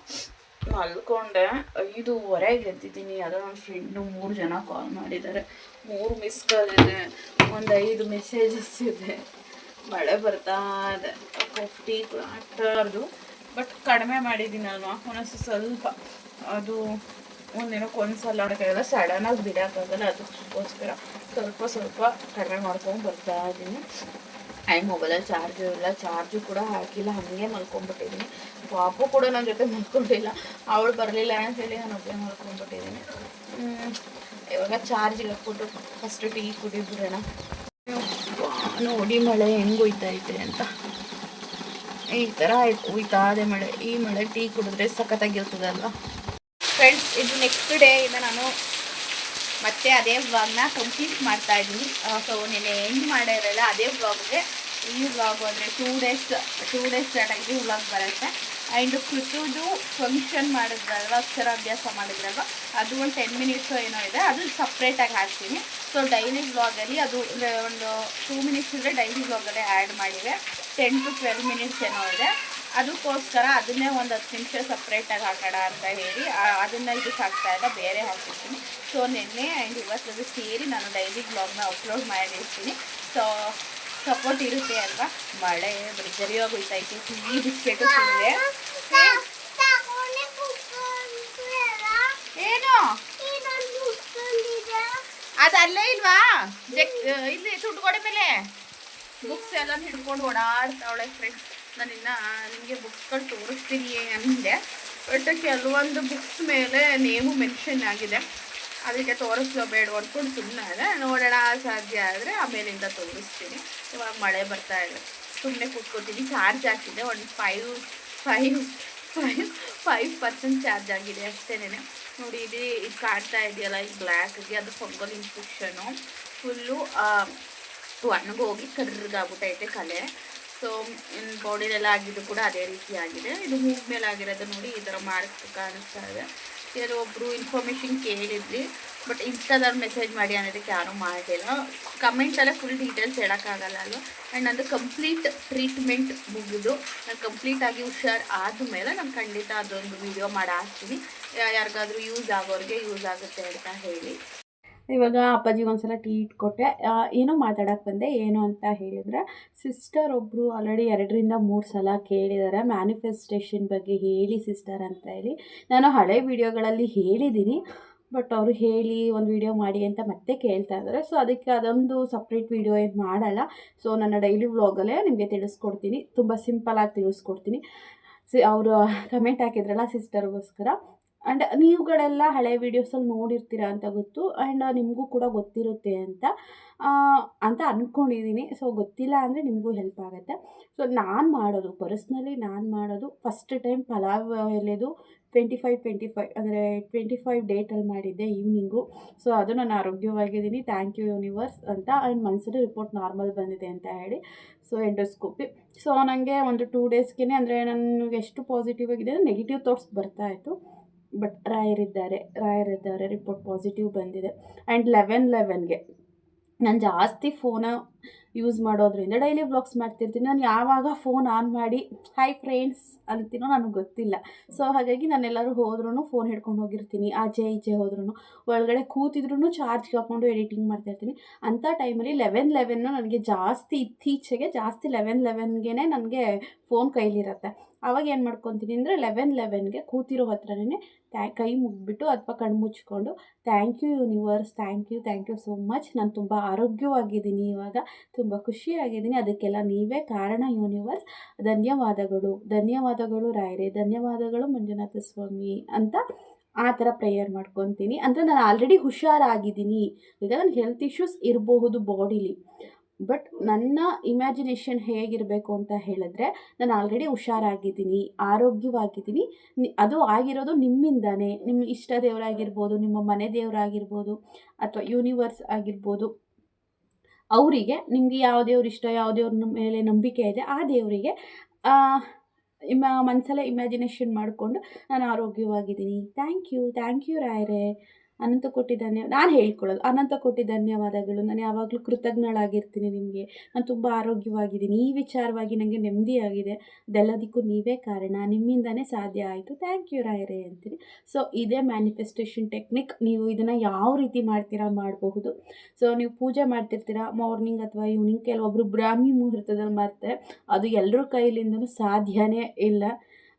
ಮಲ್ಕೊಂಡೆ 5:15 ಎದ್ದಿದ್ದೀನಿ ಅದೋ ನನ್ನ ಫ್ರೆಂಡು 3 ಜನ ಕಾಲ್ ಮಾಡಿದ್ದಾರೆ 3 ಮಿಸ್ ಕಾಲ್ ಇದೆ ಒಂದು 5 ಮೆಸೇಜಸ್ ಇದೆ ಮಳೆ ಬರ್ತಾ ಇದೆ ಕೊಟ್ಟಿ ಆಟಾಡ್ದು ಬಟ್ ಕಡಿಮೆ ಮಾಡಿದ್ದೀನಿ ನಾನು ಒಂದೊಂದು ಸ್ವಲ್ಪ ಅದು ಒಂದಿನಕ್ಕೆ ಒಂದ್ಸಲ ಮಾಡೋಕ್ಕಾಗಲ್ಲ ಸಡನ್ನಾಗಿ ಬಿಡೋಕ್ಕಾಗಲ್ಲ ಅದಕ್ಕೋಸ್ಕರ ಸ್ವಲ್ಪ ಕಡಿಮೆ ಮಾಡ್ಕೊಂಡು ಬರ್ತಾ ಇದ್ದೀನಿ ಮೊಬೈಲಲ್ಲಿ ಚಾರ್ಜು ಇಲ್ಲ ಚಾರ್ಜು ಕೂಡ ಹಾಕಿಲ್ಲ ಹಾಗೆ ಮಲ್ಕೊಂಡ್ಬಿಟ್ಟಿದ್ದೀನಿ ಪಾಪು ಕೂಡ ನನ್ನ ಜೊತೆ ಮಲ್ಕೊಂಡಿಲ್ಲ ಅವಳು ಬರಲಿಲ್ಲ ಅಂತೇಳಿ ನಾನು ಒಬ್ಬಳೇ ಮಲ್ಕೊಂಡ್ಬಿಟ್ಟಿದ್ದೀನಿ ಇವಾಗ ಚಾರ್ಜಿಗೆ ಹಾಕ್ಬಿಟ್ಟು ಫಸ್ಟು ಟೀ ಕುಡಿದ್ಬಿಡೋಣ ನೋಡಿ ಮಳೆ ಹೆಂಗೆ ಹೋಯ್ತೈತೆ ಅಂತ ಈ ಥರ ಆಯ್ತು ಹೋಯ್ತಾದೆ ಮಳೆ ಈ ಮಳೆ ಟೀ ಕುಡಿದ್ರೆ ಸಖತ್ತಾಗಿರ್ತದಲ್ವ ಫ್ರೆಂಡ್ಸ್ ಇದು ನೆಕ್ಸ್ಟ್ ಡೇ ಇಂದ ನಾನು ಮತ್ತೆ ಅದೇ ವ್ಲಾಗ್ನ ಕಂಪ್ಲೀಟ್ ಮಾಡ್ತಾ ಇದ್ದೀನಿ ಸೊ ನೆನೆ ಎಂಡ್ ಮಾಡಿರಲ್ಲ ಅದೇ ವ್ಲಾಗ್ಗೆ ಈ ವ್ಲಾಗು ಅಂದರೆ 2 ಡೇಸ್ ಸ್ಟಾರ್ಟ್ ಆಗಿ ವ್ಲಾಗ್ ಬರುತ್ತೆ ಆ್ಯಂಡ್ ಕೃತುದು ಫಂಕ್ಷನ್ ಮಾಡಿದ್ರಲ್ವ ಅಕ್ಷರಾಭ್ಯಾಸ ಮಾಡಿದ್ರಲ್ವ ಅದು ಒಂದು 10 ಮಿನಿಟ್ಸು ಏನೋ ಇದೆ ಅದು ಸಪ್ರೇಟಾಗಿ ಹಾಕ್ತೀನಿ ಸೊ ಡೈಲಿ ವ್ಲಾಗಲ್ಲಿ ಅದು ಒಂದು 2 ಮಿನಿಟ್ಸ್ ಇದ್ದರೆ ಡೈಲಿ ವ್ಲಾಗಲ್ಲೇ ಆ್ಯಡ್ ಮಾಡಿವೆ 10 to 12 ಮಿನಿಟ್ಸ್ ಏನೋ ಇದೆ ಅದಕ್ಕೋಸ್ಕರ ಅದನ್ನೇ ಒಂದು 10 ನಿಮಿಷ ಸಪ್ರೇಟಾಗಿ ಹಾಕೋಣ ಅಂತ ಹೇಳಿ ಅದನ್ನು ಇದಕ್ಕೆ ಹಾಕ್ತಾಯಿಲ್ಲ ಬೇರೆ ಹಾಕಿರ್ತೀನಿ ಸೊ ನಿನ್ನೆ ಆ್ಯಂಡ್ ಇವತ್ತು ಸೇರಿ ನಾನು ಡೈಲಿ ವ್ಲಾಗ್ನ ಅಪ್ಲೋಡ್ ಮಾಡಿರ್ತೀನಿ ಸೊ ಸಪೋರ್ಟ್ ಇರುತ್ತೆ ಅಲ್ವಾ ಮಳೆ ಭರ್ಜರಿಯಾಗಿ ಹೋಯ್ತಾಯಿತ್ತು ಟೀ ಬಿಸ್ಕೆಟು ತಿಂದೆ ಏನು ಅದು ಅಲ್ಲೇ ಇಲ್ವಾ ಇಲ್ಲಿ ಸುಟ್ಕೊಡೆ ಮೇಲೆ ಬುಕ್ಸ್ ಎಲ್ಲ ಹಿಡ್ಕೊಂಡು ಓಡಾಡ್ತಾವಳೆ ಫ್ರೆಂಡ್ಸ್ ನಾನಿನ್ನು ನಿಮಗೆ ಬುಕ್ಸ್ಗಳು ತೋರಿಸ್ತೀನಿ ಅಂದೆ ಬಟ್ ಕೆಲವೊಂದು ಬುಕ್ಸ್ ಮೇಲೆ ನೇಮು ಮೆನ್ಷನ್ ಆಗಿದೆ ಅದಕ್ಕೆ ತೋರಿಸ್ಬೇಡ ಅಂದ್ಕೊಂಡು ಸುಮ್ಮನೆ ನೋಡೋಣ ಸಾಧ್ಯ ಆದರೆ ಆಮೇಲಿಂದ ತೋರಿಸ್ತೀನಿ ಇವಾಗ ಮಳೆ ಬರ್ತಾ ಇದೆ ಸುಮ್ಮನೆ ಕೂತ್ಕೊತೀನಿ ಚಾರ್ಜ್ ಹಾಕಿದೆ ಒಂದು 5% ಚಾರ್ಜ್ ಆಗಿದೆ ಅಷ್ಟೇನೆ ನೋಡಿ ಇದು ಕಾಡ್ತಾ ಇದೆಯಲ್ಲ ಈ ಬ್ಲ್ಯಾಕ್ಗೆ ಅದು ಫಂಗಲ್ ಇನ್ಫೆಕ್ಷನು ಫುಲ್ಲು ಒಣಗೋಗಿ ಕರ್ರಗಾಗ್ಬಿಟ್ಟೈತೆ ಕಲೆ ಸೊ ಬಾಡಿಲೆಲ್ಲ ಆಗಿದ್ದು ಕೂಡ ಅದೇ ರೀತಿ ಆಗಿದೆ ಇದು ಮೂಗ್ ಮೇಲೆ ಆಗಿರೋದು ನೋಡಿ ಈ ಥರ ಮಾರ್ಕ್ಸ್ ಕಾಣಿಸ್ತಾ ಇದೆ ಕೆಲವೊಬ್ಬರು ಇನ್ಫಾರ್ಮೇಷನ್ ಕೇಳಿದ್ವಿ ಬಟ್ ಇನ್ಸ್ಟಾದಲ್ಲಿ ಮೆಸೇಜ್ ಮಾಡಿ ಅನ್ನೋದಕ್ಕೆ ಯಾರೂ ಮಾಡಿಲ್ಲ ಕಮೆಂಟಲ್ಲೇ ಫುಲ್ ಡೀಟೇಲ್ಸ್ ಹೇಳೋಕ್ಕಾಗಲ್ಲ ಅಲ್ವ ಆ್ಯಂಡ್ ನಂದು ಕಂಪ್ಲೀಟ್ ಟ್ರೀಟ್ಮೆಂಟ್ ಮುಗಿದು ನಾನು ಕಂಪ್ಲೀಟಾಗಿ ಹುಷಾರು ಆದಮೇಲೆ ನಾನು ಖಂಡಿತ ಅದೊಂದು ವಿಡಿಯೋ ಮಾಡಿ ಹಾಕ್ತೀನಿ ಯಾರಿಗಾದ್ರೂ ಯೂಸ್ ಆಗೋರಿಗೆ ಯೂಸ್ ಆಗುತ್ತೆ ಅಂತ ಹೇಳಿ ಇವಾಗ ಅಪ್ಪಾಜಿಗೆ ಒಂದ್ಸಲ ಟೀ ಇಟ್ಕೊಟ್ಟೆ ಏನೋ ಮಾತಾಡೋಕ್ಕೆ ಬಂದೆ ಏನು ಅಂತ ಹೇಳಿದರೆ ಸಿಸ್ಟರ್ ಒಬ್ಬರು ಆಲ್ರೆಡಿ 2 ರಿಂದ 3 ಸಲ ಕೇಳಿದ್ದಾರೆ ಮ್ಯಾನಿಫೆಸ್ಟೇಷನ್ ಬಗ್ಗೆ ಹೇಳಿ ಸಿಸ್ಟರ್ ಅಂತ ಹೇಳಿ ನಾನು ಹಳೆ ವಿಡಿಯೋಗಳಲ್ಲಿ ಹೇಳಿದ್ದೀನಿ ಬಟ್ ಅವರು ಹೇಳಿ ಒಂದು ವಿಡಿಯೋ ಮಾಡಿ ಅಂತ ಮತ್ತೆ ಕೇಳ್ತಾ ಇದ್ದಾರೆ ಸೊ ಅದಕ್ಕೆ ಅದೊಂದು ಸಪ್ರೇಟ್ ವಿಡಿಯೋ ಏನು ಮಾಡಲ್ಲ ಸೊ ನನ್ನ ಡೈಲಿ ವ್ಲಾಗಲ್ಲೇ ನಿಮಗೆ ತಿಳಿಸ್ಕೊಡ್ತೀನಿ ತುಂಬ ಸಿಂಪಲಾಗಿ ತಿಳಿಸ್ಕೊಡ್ತೀನಿ ಅವರು ಕಮೆಂಟ್ ಹಾಕಿದ್ರಲ್ಲ ಸಿಸ್ಟರ್ಗೋಸ್ಕರ ಆ್ಯಂಡ್ ನೀವುಗಳೆಲ್ಲ ಹಳೆ ವೀಡಿಯೋಸಲ್ಲಿ ನೋಡಿರ್ತೀರ ಅಂತ ಗೊತ್ತು ಆ್ಯಂಡ್ ನಿಮಗೂ ಕೂಡ ಗೊತ್ತಿರುತ್ತೆ ಅಂತ ಅಂದ್ಕೊಂಡಿದ್ದೀನಿ ಸೊ ಗೊತ್ತಿಲ್ಲ ಅಂದರೆ ನಿಮಗೂ ಹೆಲ್ಪ್ ಆಗುತ್ತೆ ಸೊ ಪರ್ಸ್ನಲಿ ನಾನು ಮಾಡೋದು ಫಸ್ಟ್ ಟೈಮ್ ಪಲಾವ್ ಎಲೆದು 25 ಅಂದರೆ 25 ಡೇಟಲ್ಲಿ ಮಾಡಿದ್ದೆ ಈವ್ನಿಂಗು ಸೊ ಅದು ನಾನು ಆರೋಗ್ಯವಾಗಿದ್ದೀನಿ ಥ್ಯಾಂಕ್ ಯು ಯೂನಿವರ್ಸ್ ಅಂತ ಆ್ಯಂಡ್ ಮನ್ಸಲ್ಲಿ ರಿಪೋರ್ಟ್ ನಾರ್ಮಲ್ ಬಂದಿದೆ ಅಂತ ಹೇಳಿ ಸೊ ಎಂಡೋಸ್ಕೋಪಿ ಸೊ ನನಗೆ ಒಂದು 2 ಡೇಸ್ಗೆ ಅಂದರೆ ನನಗೆ ಎಷ್ಟು ಪಾಸಿಟಿವ್ ಆಗಿದೆ ನೆಗೆಟಿವ್ ಥಾಟ್ಸ್ ಬರ್ತಾಯಿತ್ತು ಬಟ್ ರಾಯರಿದ್ದಾರೆ ರಿಪೋರ್ಟ್ ಪಾಸಿಟಿವ್ ಬಂದಿದೆ ಆ್ಯಂಡ್ 11/11ಗೆ ನಾನು ಜಾಸ್ತಿ ಫೋನ ಯೂಸ್ ಮಾಡೋದ್ರಿಂದ ಡೈಲಿ ವ್ಲಾಗ್ಸ್ ಮಾಡ್ತಿರ್ತೀನಿ. ನಾನು ಯಾವಾಗ ಫೋನ್ ಆನ್ ಮಾಡಿ ಹಾಯ್ ಫ್ರೆಂಡ್ಸ್ ಅಂತೀನೋ ನನಗೆ ಗೊತ್ತಿಲ್ಲ. ಸೊ ಹಾಗಾಗಿ ನಾನೆಲ್ಲರೂ ಹೋದ್ರೂ ಫೋನ್ ಹಿಡ್ಕೊಂಡು ಹೋಗಿರ್ತೀನಿ. ಆಚೆ ಈಚೆ ಹೋದ್ರೂ ಒಳಗಡೆ ಕೂತಿದ್ರೂ ಚಾರ್ಜ್ಗೆ ಹಾಕ್ಕೊಂಡು ಎಡಿಟಿಂಗ್ ಮಾಡ್ತಾಯಿರ್ತೀನಿ. ಅಂಥ ಟೈಮಲ್ಲಿ 11:11 ನನಗೆ ಜಾಸ್ತಿ ಇತ್ತೀಚೆಗೆ ಜಾಸ್ತಿ 11:11ಗೆ ನನಗೆ ಫೋನ್ ಕೈಲಿರುತ್ತೆ. ಆವಾಗ ಏನು ಮಾಡ್ಕೊತೀನಿ ಅಂದರೆ 11:11ಗೆ ಕೂತಿರೋ ಹತ್ರನೇ ಕೈ ಮುಗಿದ್ಬಿಟ್ಟು ಅಥವಾ ಕಣ್ಣು ಮುಚ್ಕೊಂಡು thank you universe, thank you so much. ನಾನು ತುಂಬ ಆರೋಗ್ಯವಾಗಿದ್ದೀನಿ, ಇವಾಗ ತುಂಬ ಖುಷಿಯಾಗಿದ್ದೀನಿ, ಅದಕ್ಕೆಲ್ಲ ನೀವೇ ಕಾರಣ ಯೂನಿವರ್ಸ್. ಧನ್ಯವಾದಗಳು ರಾಯರೇ, ಧನ್ಯವಾದಗಳು ಮಂಜುನಾಥ ಸ್ವಾಮಿ ಅಂತ ಆ ಥರ ಪ್ರೇಯರ್ ಮಾಡ್ಕೊತೀನಿ. ಅಂದರೆ ನಾನು ಆಲ್ರೆಡಿ ಹುಷಾರಾಗಿದ್ದೀನಿ. ಈಗ ನನಗೆ ಹೆಲ್ತ್ ಇಶ್ಯೂಸ್ ಇರಬಹುದು ಬಾಡಿಲಿ, ಬಟ್ ನನ್ನ ಇಮ್ಯಾಜಿನೇಷನ್ ಹೇಗಿರಬೇಕು ಅಂತ ಹೇಳಿದ್ರೆ ನಾನು ಆಲ್ರೆಡಿ ಹುಷಾರಾಗಿದ್ದೀನಿ, ಆರೋಗ್ಯವಾಗಿದ್ದೀನಿ. ಅದು ಆಗಿರೋದು ನಿಮ್ಮಿಂದಾನೇ. ನಿಮ್ಮ ಇಷ್ಟ ದೇವರಾಗಿರ್ಬೋದು, ನಿಮ್ಮ ಮನೆ ದೇವರಾಗಿರ್ಬೋದು, ಅಥವಾ ಯೂನಿವರ್ಸ್ ಆಗಿರ್ಬೋದು. ಅವರಿಗೆ ನಿಮಗೆ ಯಾವ ದೇವ್ರು ಇಷ್ಟ, ಯಾವ ದೇವ್ರ ಮೇಲೆ ನಂಬಿಕೆ ಇದೆ, ಆ ದೇವರಿಗೆ ಮನಸಲ್ಲೇ ಇಮ್ಯಾಜಿನೇಷನ್ ಮಾಡಿಕೊಂಡು ನಾನು ಆರೋಗ್ಯವಾಗಿದ್ದೀನಿ, ಥ್ಯಾಂಕ್ ಯು ರಾಯರೇ, ಅನಂತ ಕೋಟಿ ನಾನು ಹೇಳ್ಕೊಳ್ಳೋದು ಅನಂತ ಕೋಟಿ ಧನ್ಯವಾದಗಳು. ನಾನು ಯಾವಾಗಲೂ ಕೃತಜ್ಞಳಾಗಿರ್ತೀನಿ ನಿಮಗೆ. ನಾನು ತುಂಬ ಆರೋಗ್ಯವಾಗಿದ್ದೀನಿ, ಈ ವಿಚಾರವಾಗಿ ನನಗೆ ನೆಮ್ಮದಿಯಾಗಿದೆ, ಅದೆಲ್ಲದಕ್ಕೂ ನೀವೇ ಕಾರಣ, ನಿಮ್ಮಿಂದನೇ ಸಾಧ್ಯ ಆಯಿತು, ಥ್ಯಾಂಕ್ ಯು ರಾಯರೇ ಅಂತೀನಿ. ಸೊ ಇದೇ ಮ್ಯಾನಿಫೆಸ್ಟೇಷನ್ ಟೆಕ್ನಿಕ್. ನೀವು ಇದನ್ನು ಯಾವ ರೀತಿ ಮಾಡ್ತೀರಾ ಮಾಡಬಹುದು. ಸೊ ನೀವು ಪೂಜೆ ಮಾಡ್ತಿರ್ತೀರಾ ಮಾರ್ನಿಂಗ್ ಅಥವಾ ಈವ್ನಿಂಗ್, ಕೆಲವೊಬ್ಬರು ಬ್ರಾಹ್ಮಿ ಮುಹೂರ್ತದಲ್ಲಿ ಮಾಡ್ತಾರೆ. ಅದು ಎಲ್ಲರ ಕೈಲಿಂದನೂ ಸಾಧ್ಯನೇ ಇಲ್ಲ.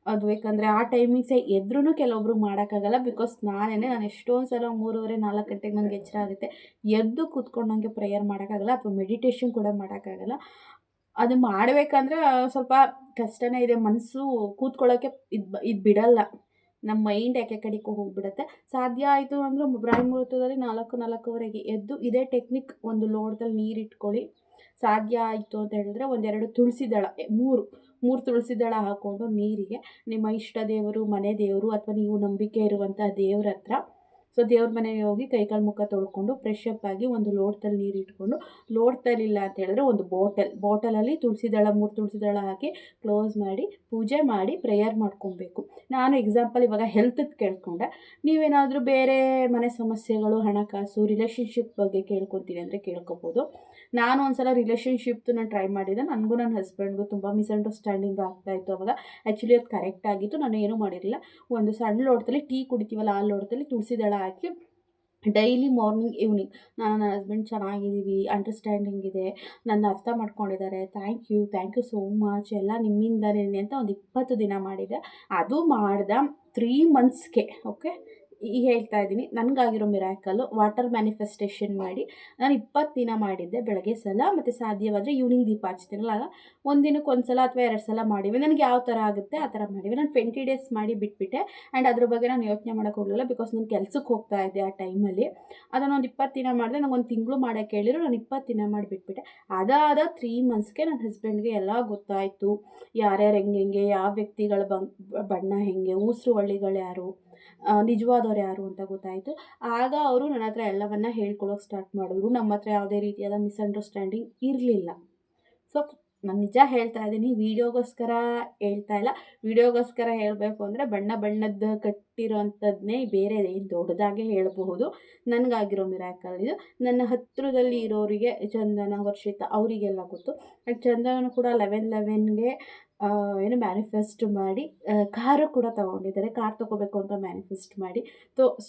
ಅದು ಬೇಕಂದರೆ ಆ ಟೈಮಿಂಗ್ಸೇ ಎದ್ರೂ ಕೆಲವೊಬ್ರು ಮಾಡೋಕ್ಕಾಗಲ್ಲ. ಬಿಕಾಸ್ ನಾನು ಎಷ್ಟೊಂದು ಸಲ 3:30-4 ಗಂಟೆಗೆ ನನಗೆ ಎಚ್ಚರ ಆಗುತ್ತೆ. ಎದ್ದು ಕೂತ್ಕೊಂಡು ನನಗೆ ಪ್ರೇಯರ್ ಮಾಡೋಕ್ಕಾಗಲ್ಲ, ಅಥವಾ ಮೆಡಿಟೇಷನ್ ಕೂಡ ಮಾಡೋಕ್ಕಾಗಲ್ಲ. ಅದು ಮಾಡಬೇಕಂದ್ರೆ ಸ್ವಲ್ಪ ಕಷ್ಟನೇ ಇದೆ. ಮನಸ್ಸು ಕೂತ್ಕೊಳ್ಳೋಕ್ಕೆ ಇದು ಬಿಡಲ್ಲ. ನಮ್ಮ ಮೈಂಡ್ ಯಾಕೆ ಕಡೆಗೆ ಹೋಗಿಬಿಡುತ್ತೆ. ಸಾಧ್ಯ ಆಯಿತು ಅಂದರೆ ಬ್ರಾಹ್ಮಿ ಮುಹೂರ್ತದಲ್ಲಿ 4-4:15ಗೆ ಎದ್ದು ಇದೇ ಟೆಕ್ನಿಕ್, ಒಂದು ಲೋಟದಲ್ಲಿ ನೀರಿಟ್ಕೊಳ್ಳಿ. ಸಾಧ್ಯ ಆಯಿತು ಅಂತ ಹೇಳಿದ್ರೆ 1-2 ತುಳಸಿ ದಳ, 3 ತುಳಸಿ ದಳ ಹಾಕ್ಕೊಂಡು ನೀರಿಗೆ ನಿಮ್ಮ ಇಷ್ಟ ದೇವರು, ಮನೆ ದೇವರು, ಅಥವಾ ನೀವು ನಂಬಿಕೆ ಇರುವಂಥ ದೇವ್ರ ಹತ್ರ, ಸೊ ದೇವ್ರ ಮನೆಗೆ ಹೋಗಿ ಕೈಕಾಲು ಮುಖ ತೊಳ್ಕೊಂಡು ಫ್ರೆಶಪ್ ಆಗಿ ಒಂದು ಲೋಟದಲ್ಲಿ ನೀರು ಇಟ್ಕೊಂಡು, ಲೋಟದಲ್ಲಿಲ್ಲ ಅಂತ ಹೇಳಿದ್ರೆ ಒಂದು ಬಾಟಲಲ್ಲಿ ತುಳಸಿ ದಳ 3 ತುಳಸಿ ದಳ ಹಾಕಿ ಕ್ಲೋಸ್ ಮಾಡಿ ಪೂಜೆ ಮಾಡಿ ಪ್ರೇಯರ್ ಮಾಡ್ಕೊಬೇಕು. ನಾನು ಎಕ್ಸಾಂಪಲ್ ಇವಾಗ ಹೆಲ್ತದ್ದು ಕೇಳ್ಕೊಂಡೆ. ನೀವೇನಾದರೂ ಬೇರೆ ಮನೆ ಸಮಸ್ಯೆಗಳು, ಹಣಕಾಸು, ರಿಲೇಷನ್ಶಿಪ್ ಬಗ್ಗೆ ಕೇಳ್ಕೊತೀನಿ ಅಂದರೆ ಕೇಳ್ಕೊಬೋದು. ನಾನು ಒಂದ್ಸಲ ರಿಲೇಷನ್ಶಿಪ್ದು ನಾನು ಟ್ರೈ ಮಾಡಿದ್ದೆ. ನನಗೂ ನನ್ನ ಹಸ್ಬೆಂಡ್ಗೂ ತುಂಬ ಮಿಸ್ಅಂಡರ್ಸ್ಟ್ಯಾಂಡಿಂಗ್ ಆಗ್ತಾಯಿತ್ತು. ಅವಾಗ ಆ್ಯಕ್ಚುಲಿ ಅದು ಕರೆಕ್ಟ್ ಆಗಿತ್ತು, ನಾನು ಏನೂ ಮಾಡಿರಲಿಲ್ಲ. ಒಂದು ಸಣ್ಣ ಲೋಟದಲ್ಲಿ ಟೀ ಕುಡಿತೀವಲ್ಲ, ಆ ಲೋಟದಲ್ಲಿ ತುಳಸಿ ದಳ ಹಾಕಿ ಡೈಲಿ ಮಾರ್ನಿಂಗ್ ಈವ್ನಿಂಗ್ ನಾನು ನನ್ನ ಹಸ್ಬೆಂಡ್ ಚೆನ್ನಾಗಿದ್ದೀವಿ, ಅಂಡರ್ಸ್ಟ್ಯಾಂಡಿಂಗ್ ಇದೆ, ನನ್ನ ಅರ್ಥ ಮಾಡ್ಕೊಂಡಿದ್ದಾರೆ, ಥ್ಯಾಂಕ್ ಯು ಸೋ ಮಚ್, ಎಲ್ಲ ನಿಮ್ಮಿಂದನೇ ಅಂತ ಒಂದು 20 ದಿನ ಮಾಡಿದೆ. ಅದು ಮಾಡ್ದೆ 3 ಮಂತ್ಸ್ಗೆ. ಓಕೆ, ಈಗ ಹೇಳ್ತಾ ಇದ್ದೀನಿ ನನಗಾಗಿರೋ ಮಿರಾಕಲ್ಲು. ವಾಟರ್ ಮ್ಯಾನಿಫೆಸ್ಟೇಷನ್ ಮಾಡಿ ನಾನು 20 ದಿನ ಮಾಡಿದ್ದೆ. ಬೆಳಗ್ಗೆ ಸಲ ಮತ್ತು ಸಾಧ್ಯವಾದರೆ ಈವ್ನಿಂಗ್ ದೀಪ ಹಚ್ತೀನಲ್ಲ, ಆಗ ಒಂದು ದಿನಕ್ಕೆ 1 ಸಲ ಅಥವಾ 2 ಸಲ ಮಾಡಿವೆ. ನನಗೆ ಯಾವ ಥರ ಆಗುತ್ತೆ ಆ ಥರ ಮಾಡಿವೆ. ನಾನು 20 ಡೇಸ್ ಮಾಡಿ ಬಿಟ್ಬಿಟ್ಟೆ. ಆ್ಯಂಡ್ ಅದ್ರ ಬಗ್ಗೆ ನಾನು ಯೋಚನೆ ಮಾಡೋಕ್ಕೆ ಹೋಗಲಿಲ್ಲ. ಬಿಕಾಸ್ ನಾನು ಕೆಲ್ಸಕ್ಕೆ ಹೋಗ್ತಾ ಇದ್ದೆ ಆ ಟೈಮಲ್ಲಿ. ಅದನ್ನೊಂದು 20 ದಿನ ಮಾಡಿದೆ. ನಂಗೆ 1 ತಿಂಗಳು ಮಾಡೋಕ್ಕೆ ಹೇಳಿದ್ರು, ನಾನು 20 ದಿನ ಮಾಡಿಬಿಟ್ಬಿಟ್ಟೆ. ಅದಾದ 3 ಮಂತ್ಸ್ಗೆ ನನ್ನ ಹಸ್ಬೆಂಡ್ಗೆ ಎಲ್ಲ ಗೊತ್ತಾಯಿತು. ಯಾರ್ಯಾರು ಹೆಂಗೆ, ಯಾವ ವ್ಯಕ್ತಿಗಳ ಬಣ್ಣ ಹೆಂಗೆ, ಊಸರು ಹಳ್ಳಿಗಳು ಯಾರು, ನಿಜವಾದವ್ರು ಯಾರು ಅಂತ ಗೊತ್ತಾಯಿತು. ಆಗ ಅವರು ನನ್ನ ಹತ್ರ ಎಲ್ಲವನ್ನ ಹೇಳ್ಕೊಳೋಕೆ ಸ್ಟಾರ್ಟ್ ಮಾಡಿದ್ರು. ನಮ್ಮ ಹತ್ರ ಯಾವುದೇ ರೀತಿಯಾದ ಮಿಸ್ಅಂಡರ್ಸ್ಟ್ಯಾಂಡಿಂಗ್ ಇರಲಿಲ್ಲ. ಸೊ ನಾನು ನಿಜ ಹೇಳ್ತಾ ಇದ್ದೀನಿ, ವೀಡಿಯೋಗೋಸ್ಕರ ಹೇಳ್ತಾ ಇಲ್ಲ. ವೀಡಿಯೋಗೋಸ್ಕರ ಹೇಳಬೇಕು ಅಂದರೆ ಬಣ್ಣದ ಕಟ್ಟಿರೋಂಥದ್ದನ್ನೇ ಬೇರೆ ಏನು ದೊಡ್ಡದಾಗೆ ಹೇಳಬಹುದು. ನನಗಾಗಿರೋ ಮಿರಾಕಲ್ ಇದು. ನನ್ನ ಹತ್ತಿರದಲ್ಲಿ ಇರೋರಿಗೆ ಚಂದನ, ವರ್ಷಿತ ಅವರಿಗೆಲ್ಲ ಗೊತ್ತು. ಆ್ಯಂಡ್ ಚಂದನ ಕೂಡ 11:11ಗೆ ಮ್ಯಾನಿಫೆಸ್ಟ್ ಮಾಡಿ ಕಾರು ಕೂಡ ತೊಗೊಂಡಿದ್ದಾರೆ. ಕಾರ್ ತೊಗೋಬೇಕು ಅಂತ ಮ್ಯಾನಿಫೆಸ್ಟ್ ಮಾಡಿ.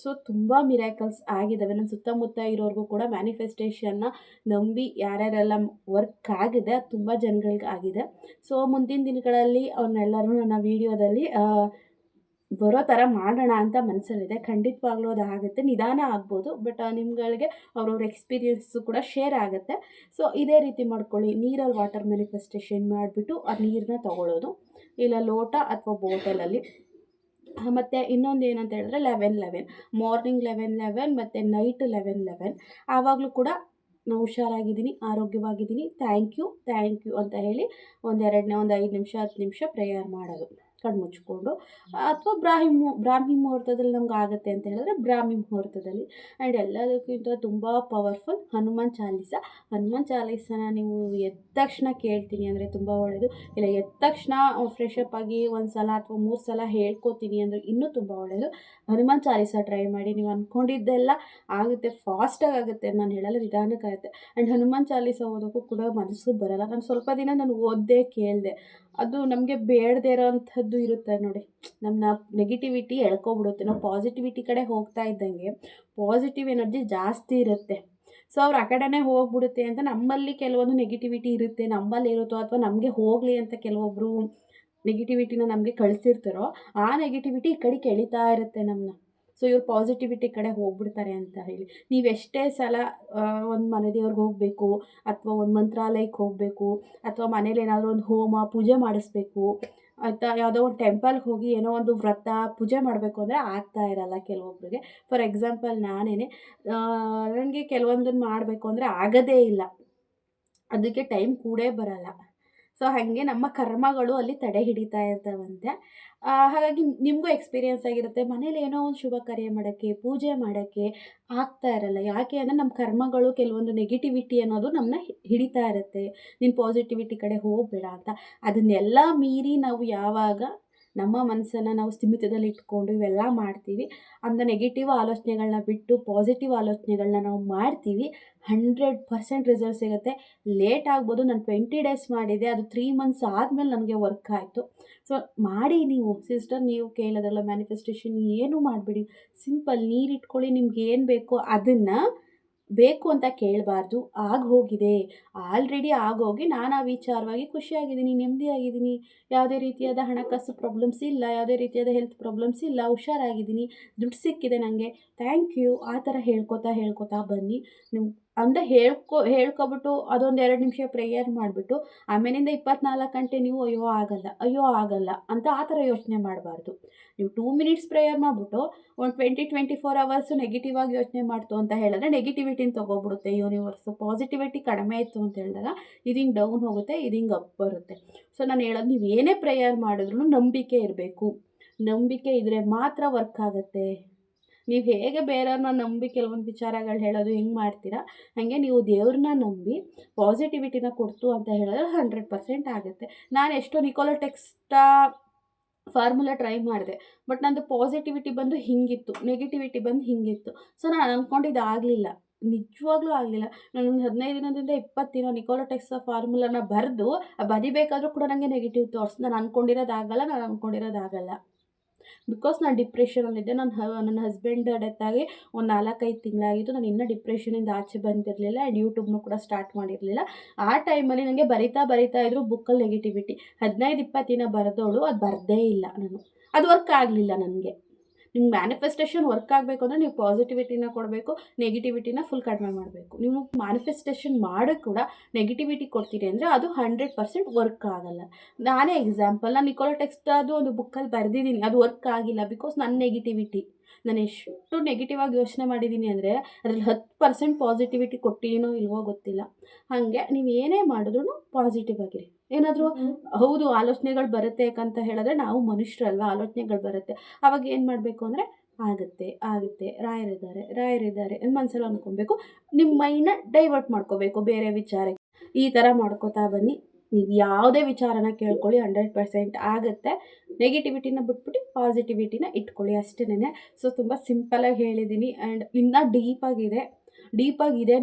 ಸೊ ತುಂಬ ಮಿರಾಕಲ್ಸ್ ಆಗಿದ್ದಾವೆ. ನನ್ನ ಸುತ್ತಮುತ್ತ ಇರೋರಿಗೂ ಕೂಡ ಮ್ಯಾನಿಫೆಸ್ಟೇಷನ್ನ ನಂಬಿ ಯಾರ್ಯಾರೆಲ್ಲ ವರ್ಕ್ ಆಗಿದೆ, ತುಂಬ ಜನಗಳಿಗೆ ಆಗಿದೆ. ಸೊ ಮುಂದಿನ ದಿನಗಳಲ್ಲಿ ಅವ್ರನ್ನೆಲ್ಲರೂ ನನ್ನ ವೀಡಿಯೋದಲ್ಲಿ ಬರೋ ಥರ ಮಾಡೋಣ ಅಂತ ಮನಸ್ಸಲ್ಲಿದೆ. ಖಂಡಿತವಾಗ್ಲೂ ಅದು ಆಗುತ್ತೆ. ನಿಧಾನ ಆಗ್ಬೋದು, ಬಟ್ ನಿಮ್ಗಳಿಗೆ ಅವ್ರವ್ರ ಎಕ್ಸ್ಪೀರಿಯನ್ಸು ಕೂಡ ಶೇರ್ ಆಗುತ್ತೆ. ಸೊ ಇದೇ ರೀತಿ ಮಾಡ್ಕೊಳ್ಳಿ. ನೀರಲ್ಲಿ ವಾಟರ್ ಮ್ಯಾನಿಫೆಸ್ಟೇಷನ್ ಮಾಡಿಬಿಟ್ಟು ಆ ನೀರನ್ನ ತೊಗೊಳ್ಳೋದು, ಇಲ್ಲ ಲೋಟ ಅಥವಾ ಬೋಟಲಲ್ಲಿ. ಮತ್ತು ಇನ್ನೊಂದು ಏನಂತ ಹೇಳಿದ್ರೆ 11:11 ಮಾರ್ನಿಂಗ್ 11:11 ಮತ್ತು ನೈಟ್ 11:11 ಆವಾಗಲೂ ಕೂಡ ನಾನು ಹುಷಾರಾಗಿದ್ದೀನಿ, ಆರೋಗ್ಯವಾಗಿದ್ದೀನಿ, ಥ್ಯಾಂಕ್ ಯು ಅಂತ ಹೇಳಿ ಒಂದು 5 ನಿಮಿಷ 10 ನಿಮಿಷ ಪ್ರೇಯರ್ ಮಾಡೋದು ಕಣ್ಣು ಮುಚ್ಕೊಂಡು. ಅಥವಾ ಬ್ರಾಹ್ಮಿ ಮುಹೂರ್ತದಲ್ಲಿ ನಮ್ಗೆ ಆಗುತ್ತೆ ಅಂತ ಹೇಳಿದ್ರೆ ಬ್ರಾಹ್ಮಿ ಮುಹೂರ್ತದಲ್ಲಿ. ಆ್ಯಂಡ್ ಎಲ್ಲದಕ್ಕಿಂತ ತುಂಬ ಪವರ್ಫುಲ್ ಹನುಮಾನ್ ಚಾಲೀಸನ ನೀವು ಎದ್ದ ತಕ್ಷಣ ಕೇಳ್ತೀನಿ ಅಂದರೆ ತುಂಬ ಒಳ್ಳೆಯದು. ಇಲ್ಲ ಎದ್ದ ತಕ್ಷಣ ಫ್ರೆಶಪ್ ಆಗಿ 1 ಸಲ ಅಥವಾ 3 ಸಲ ಹೇಳ್ಕೊತೀನಿ ಅಂದರೆ ಇನ್ನೂ ತುಂಬ ಒಳ್ಳೆಯದು. ಹನುಮಾನ್ ಚಾಲೀಸ ಟ್ರೈ ಮಾಡಿ. ನೀವು ಅಂದ್ಕೊಂಡಿದ್ದೆಲ್ಲ ಆಗುತ್ತೆ, ಫಾಸ್ಟಾಗಿ ಆಗುತ್ತೆ. ನಾನು ಹೇಳಲ್ಲ, ನಿಧಾನಕ್ಕಾಗುತ್ತೆ. ಆ್ಯಂಡ್ ಹನುಮಾನ್ ಚಾಲೀಸ ಓದೋಕ್ಕೂ ಕೂಡ ಮನಸ್ಸು ಬರಲ್ಲ. ನಾನು ಸ್ವಲ್ಪ ದಿನ ನಾನು ಓದಿದೆ, ಕೇಳಿದೆ. ಅದು ನಮಗೆ ಬೇಡದೇ ಇರೋವಂಥದ್ದು ಇರುತ್ತೆ ನೋಡಿ, ನಮ್ಮ ನೆಗೆಟಿವಿಟಿ ಎಳ್ಕೊಬಿಡುತ್ತೆ. ನಾವು ಪಾಸಿಟಿವಿಟಿ ಕಡೆ ಹೋಗ್ತಾ ಇದ್ದಂಗೆ ಪಾಸಿಟಿವ್ ಎನರ್ಜಿ ಜಾಸ್ತಿ ಇರುತ್ತೆ. ಸೊ ಅವ್ರು ಆ ಕಡೆನೇ ಹೋಗ್ಬಿಡುತ್ತೆ ಅಂತ ನಮ್ಮಲ್ಲಿ ಕೆಲವೊಂದು ನೆಗೆಟಿವಿಟಿ ಇರುತ್ತೆ, ನಮ್ಮಲ್ಲಿ ಇರುತ್ತೋ ಅಥವಾ ನಮಗೆ ಹೋಗಲಿ ಅಂತ ಕೆಲವೊಬ್ಬರು ನೆಗೆಟಿವಿಟಿನ ನಮಗೆ ಕಳಿಸಿರ್ತಾರೋ, ಆ ನೆಗೆಟಿವಿಟಿ ಈ ಕಡೆ ಎಳಿತಾ ಇರುತ್ತೆ ನಮ್ಮನ್ನ. ಸೊ ಇವ್ರು ಪಾಸಿಟಿವಿಟಿ ಕಡೆ ಹೋಗ್ಬಿಡ್ತಾರೆ ಅಂತ ಹೇಳಿ. ನೀವು ಎಷ್ಟೇ ಸಲ ಒಂದು ಮನೆ ದೇವ್ರಿಗೆ ಹೋಗಬೇಕು, ಅಥವಾ ಒಂದು ಮಂತ್ರಾಲಯಕ್ಕೆ ಹೋಗಬೇಕು, ಅಥವಾ ಮನೇಲಿ ಏನಾದರೂ ಒಂದು ಹೋಮ ಪೂಜೆ ಮಾಡಿಸ್ಬೇಕು, ಅಥವಾ ಯಾವುದೋ ಒಂದು ಟೆಂಪಲ್ಗೆ ಹೋಗಿ ಏನೋ ಒಂದು ವ್ರತ ಪೂಜೆ ಮಾಡಬೇಕು ಅಂದರೆ ಆಗ್ತಾ ಇರಲ್ಲ ಕೆಲವೊಬ್ಬರಿಗೆ. ಫಾರ್ ಎಕ್ಸಾಂಪಲ್ ನಾನೇ, ನನಗೆ ಕೆಲವೊಂದನ್ನು ಮಾಡಬೇಕು ಅಂದರೆ ಆಗೋದೇ ಇಲ್ಲ, ಅದಕ್ಕೆ ಟೈಮ್ ಕೂಡೇ ಬರಲ್ಲ. ಸೊ ಹಾಗೆ ನಮ್ಮ ಕರ್ಮಗಳು ಅಲ್ಲಿ ತಡೆ ಹಿಡಿತಾ ಇರ್ತಾವಂತೆ. ಹಾಗಾಗಿ ನಿಮಗೂ ಎಕ್ಸ್ಪೀರಿಯೆನ್ಸ್ ಆಗಿರುತ್ತೆ, ಮನೇಲಿ ಏನೋ ಒಂದು ಶುಭ ಕಾರ್ಯ ಮಾಡೋಕ್ಕೆ, ಪೂಜೆ ಮಾಡೋಕ್ಕೆ ಆಗ್ತಾ ಇರಲ್ಲ. ಯಾಕೆ ಅಂದರೆ ನಮ್ಮ ಕರ್ಮಗಳು ಕೆಲವೊಂದು ನೆಗೆಟಿವಿಟಿ ಅನ್ನೋದು ನಮ್ಮನ್ನ ಹಿಡಿತಾ ಇರುತ್ತೆ. ನೀನು ಪಾಸಿಟಿವಿಟಿ ಕಡೆ ಹೋಗಬೇಡ ಅಂತ. ಅದನ್ನೆಲ್ಲ ಮೀರಿ ನಾವು ಯಾವಾಗ ನಮ್ಮ ಮನಸ್ಸನ್ನು ನಾವು ಸ್ಥಿಮಿತದಲ್ಲಿ ಇಟ್ಕೊಂಡು ಇವೆಲ್ಲ ಮಾಡ್ತೀವಿ, ಅಂದ ನೆಗೆಟಿವ್ ಆಲೋಚನೆಗಳನ್ನ ಬಿಟ್ಟು ಪಾಸಿಟಿವ್ ಆಲೋಚನೆಗಳನ್ನ ನಾವು ಮಾಡ್ತೀವಿ, 100% ರಿಸಲ್ಟ್ ಸಿಗುತ್ತೆ. ಲೇಟ್ ಆಗ್ಬೋದು, ನಾನು 20 ಡೇಸ್ ಮಾಡಿದೆ, ಅದು 3 ಮಂತ್ಸ್ ಆದಮೇಲೆ ನನಗೆ ವರ್ಕ್ ಆಯಿತು. ಸೊ ಮಾಡಿ ನೀವು ಸಿಸ್ಟರ್, ನೀವು ಕೇಳೋದ್ರಲ್ಲ ಮ್ಯಾನಿಫೆಸ್ಟೇಷನ್ ಏನೂ ಮಾಡಬೇಡಿ, ಸಿಂಪಲ್ ನೀರಿಟ್ಕೊಳ್ಳಿ, ನಿಮ್ಗೆ ಏನು ಬೇಕೋ ಅದನ್ನು ಬೇಕು ಅಂತ ಕೇಳಬಾರ್ದು. ಹೋಗಿದೆ ಆಲ್ರೆಡಿ ಆಗೋಗಿ ನಾನು ಆ ವಿಚಾರವಾಗಿ ಖುಷಿಯಾಗಿದ್ದೀನಿ, ನೆಮ್ಮದಿಯಾಗಿದ್ದೀನಿ, ಯಾವುದೇ ರೀತಿಯಾದ ಹಣಕಾಸು ಪ್ರಾಬ್ಲಮ್ಸ್ ಇಲ್ಲ, ಯಾವುದೇ ರೀತಿಯಾದ ಹೆಲ್ತ್ ಪ್ರಾಬ್ಲಮ್ಸ್ ಇಲ್ಲ, ಹುಷಾರಾಗಿದ್ದೀನಿ, ದುಡ್ಡು ಸಿಕ್ಕಿದೆ ನನಗೆ, ಥ್ಯಾಂಕ್ ಯು, ಆ ಥರ ಹೇಳ್ಕೊತಾ ಬನ್ನಿ. ನೀವು ಅಂದರೆ ಹೇಳ್ಕೊಬಿಟ್ಟು ಅದೊಂದು 2 ನಿಮಿಷ ಪ್ರೇಯರ್ ಮಾಡಿಬಿಟ್ಟು ಆಮೇಲಿಂದ 24 ಗಂಟೆ ನೀವು ಅಯ್ಯೋ ಆಗಲ್ಲ ಅಂತ ಆ ಥರ ಯೋಚನೆ ಮಾಡಬಾರ್ದು. ನೀವು 2 ಮಿನಿಟ್ಸ್ ಪ್ರೇಯರ್ ಮಾಡಿಬಿಟ್ಟು ಒಂದು 24 ಅವರ್ಸು ನೆಗೆಟಿವ್ ಆಗಿ ಯೋಚನೆ ಮಾಡ್ತು ಅಂತ ಹೇಳಿದ್ರೆ ನೆಗೆಟಿವಿಟಿನ ತೊಗೊಬಿಡುತ್ತೆ ಯೂನಿವರ್ಸು. ಪಾಸಿಟಿವಿಟಿ ಕಡಿಮೆ ಇತ್ತು ಅಂತ ಹೇಳಿದಾಗ ಇದು ಹಿಂಗೆ ಡೌನ್ ಹೋಗುತ್ತೆ, ಇದು ಹಿಂಗೆ ಅಪ್ ಬರುತ್ತೆ. ಸೊ ನಾನು ಹೇಳೋದು, ನೀವು ಏನೇ ಪ್ರೇಯರ್ ಮಾಡಿದ್ರೂ ನಂಬಿಕೆ ಇರಬೇಕು. ನಂಬಿಕೆ ಇದ್ದರೆ ಮಾತ್ರ ವರ್ಕ್ ಆಗುತ್ತೆ. ನೀವು ಹೇಗೆ ಬೇರೆಯವ್ರನ್ನ ನಂಬಿ ಕೆಲವೊಂದು ವಿಚಾರಗಳು ಹೇಳೋದು ಹೆಂಗೆ ಮಾಡ್ತೀರಾ, ಹಾಗೆ ನೀವು ದೇವ್ರನ್ನ ನಂಬಿ ಪಾಸಿಟಿವಿಟಿನ ಕೊಡ್ತು ಅಂತ ಹೇಳಿದ್ರೆ 100% ಆಗುತ್ತೆ. ನಾನು ಎಷ್ಟೋ ನಿಕೋಲಾ ಟೆಸ್ಲಾ ಫಾರ್ಮುಲಾ ಟ್ರೈ ಮಾಡಿದೆ, ಬಟ್ ನಂದು ಪಾಸಿಟಿವಿಟಿ ಬಂದು ಹಿಂಗಿತ್ತು, ನೆಗೆಟಿವಿಟಿ ಬಂದು ಹಿಂಗಿತ್ತು. ಸೊ ನಾನು ಅಂದ್ಕೊಂಡಿದ್ದು ಆಗಲಿಲ್ಲ, ನಿಜವಾಗ್ಲೂ ಆಗಲಿಲ್ಲ. ನಾನೊಂದು 15 ದಿನದಿಂದ 20 ದಿನ ನಿಕೋಲಾ ಟೆಸ್ಲಾ ಫಾರ್ಮುಲಾನ ಬರಿಬೇಕಾದ್ರೂ ಕೂಡ ನನಗೆ ನೆಗೆಟಿವ್ ಥಾಟ್ಸ್. ನಾನು ಅಂದ್ಕೊಂಡಿರೋದಾಗಲ್ಲ. ಬಿಕಾಸ್ ನಾನು ಡಿಪ್ರೆಷನಲ್ಲಿದ್ದೆ. ನನ್ನ ಹಸ್ಬೆಂಡ್ ಡೆತ್ ಆಗಿ ಒಂದು 4-5 ತಿಂಗಳಾಗಿತ್ತು. ನಾನು ಇನ್ನೂ ಡಿಪ್ರೆಷನಿಂದ ಆಚೆ ಬಂದಿರಲಿಲ್ಲ, ಆ್ಯಂಡ್ ಯೂಟ್ಯೂಬ್ನೂ ಕೂಡ ಸ್ಟಾರ್ಟ್ ಮಾಡಿರಲಿಲ್ಲ. ಆ ಟೈಮಲ್ಲಿ ನನಗೆ ಬರಿತಾ ಇದ್ರು ಬುಕ್ಕಲ್ಲಿ ನೆಗೆಟಿವಿಟಿ 15-20 ದಿನ ಬರೆದೋಳು, ಅದು ಬರದೇ ಇಲ್ಲ ನಾನು. ಅದು ವರ್ಕ್ ಆಗಲಿಲ್ಲ ನನಗೆ. ನಿಮ್ಗೆ ಮ್ಯಾನಿಫೆಸ್ಟೇಷನ್ ವರ್ಕ್ ಆಗಬೇಕು ಅಂದರೆ ನೀವು ಪಾಸಿಟಿವಿಟಿನ ಕೊಡಬೇಕು, ನೆಗೆಟಿವಿಟಿನ ಫುಲ್ ಕಡಿಮೆ ಮಾಡಬೇಕು. ನೀವು ಮ್ಯಾನಿಫೆಸ್ಟೇಷನ್ ಮಾಡೋಕ್ಕೆ ಕೂಡ ನೆಗೆಟಿವಿಟಿ ಕೊಡ್ತೀರಿ ಅಂದರೆ ಅದು 100% ವರ್ಕ್ ಆಗಲ್ಲ. ನಾನೇ ಎಕ್ಸಾಂಪಲ್, ನಾನು ನಿಕೋಲಾ ಟೆಸ್ಲಾದು ಒಂದು ಬುಕ್ಕಲ್ಲಿ ಬರೆದಿದ್ದೀನಿ, ಅದು ವರ್ಕ್ ಆಗಿಲ್ಲ. ಬಿಕಾಸ್ ನನ್ನ ನೆಗೆಟಿವಿಟಿ, ನಾನು ಎಷ್ಟು ನೆಗೆಟಿವ್ ಆಗಿ ಯೋಚನೆ ಮಾಡಿದ್ದೀನಿ ಅಂದರೆ ಅದರಲ್ಲಿ 10% ಪಾಸಿಟಿವಿಟಿ ಕೊಟ್ಟಿನೋ ಇಲ್ವೋ ಗೊತ್ತಿಲ್ಲ. ಹಾಗೆ ನೀವು ಏನೇ ಮಾಡಿದ್ರೂ ಪಾಸಿಟಿವ್ ಆಗಿರಿ. ಏನಾದರೂ ಹೌದು ಆಲೋಚನೆಗಳು ಬರುತ್ತೆ, ಯಾಕಂತ ಹೇಳಿದ್ರೆ ನಾವು ಮನುಷ್ಯರಲ್ವ, ಆಲೋಚನೆಗಳು ಬರುತ್ತೆ. ಆವಾಗ ಏನು ಮಾಡಬೇಕು ಅಂದರೆ ಆಗುತ್ತೆ ರಾಯರಿದ್ದಾರೆ ಮನಸ್ಸಲ್ಲಿ ಅಂದ್ಕೊಬೇಕು. ನಿಮ್ಮ ಮೈಂಡ್ನ ಡೈವರ್ಟ್ ಮಾಡ್ಕೋಬೇಕು ಬೇರೆ ವಿಚಾರಕ್ಕೆ. ಈ ಥರ ಮಾಡ್ಕೋತಾ ಬನ್ನಿ. ನೀವು ಯಾವುದೇ ವಿಚಾರನ ಕೇಳ್ಕೊಳ್ಳಿ, 100% ಆಗುತ್ತೆ. ನೆಗೆಟಿವಿಟಿನ ಬಿಟ್ಬಿಟ್ಟು ಪಾಸಿಟಿವಿಟಿನ ಇಟ್ಕೊಳ್ಳಿ ಅಷ್ಟೇ. ಸೊ ತುಂಬ ಸಿಂಪಲಾಗಿ ಹೇಳಿದ್ದೀನಿ, ಆ್ಯಂಡ್ ಇನ್ನೂ ಡೀಪಾಗಿದೆ.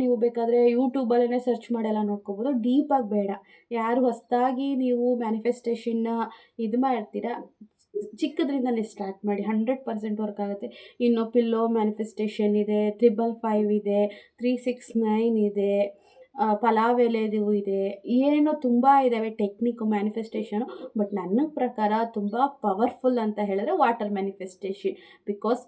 ನೀವು ಬೇಕಾದರೆ ಯೂಟ್ಯೂಬಲ್ಲೇ ಸರ್ಚ್ ಮಾಡೆಲ್ಲ ನೋಡ್ಕೋಬೋದು. ಡೀಪಾಗಿ ಬೇಡ. ಯಾರು ಹೊಸದಾಗಿ ನೀವು ಮ್ಯಾನಿಫೆಸ್ಟೇಷನ್ನ ಇದು ಮಾಡ್ತೀರಾ, ಚಿಕ್ಕದ್ರಿಂದಲೇ ಸ್ಟಾರ್ಟ್ ಮಾಡಿ, 100% ವರ್ಕ್ ಆಗುತ್ತೆ. ಇನ್ನು ಪಿಲ್ಲೋ ಮ್ಯಾನಿಫೆಸ್ಟೇಷನ್ ಇದೆ, 555 ಇದೆ, 369 ಇದೆ, ಪಲಾವ್ ಎಲೆದು ಇದೆ, ಏನೇನೋ ತುಂಬ ಇದ್ದಾವೆ ಟೆಕ್ನಿಕ್ಕು ಮ್ಯಾನಿಫೆಸ್ಟೇಷನು. ಬಟ್ ನನ್ನ ಪ್ರಕಾರ ತುಂಬ ಪವರ್ಫುಲ್ ಅಂತ ಹೇಳಿದ್ರೆ ವಾಟರ್ ಮ್ಯಾನಿಫೆಸ್ಟೇಷನ್. ಬಿಕಾಸ್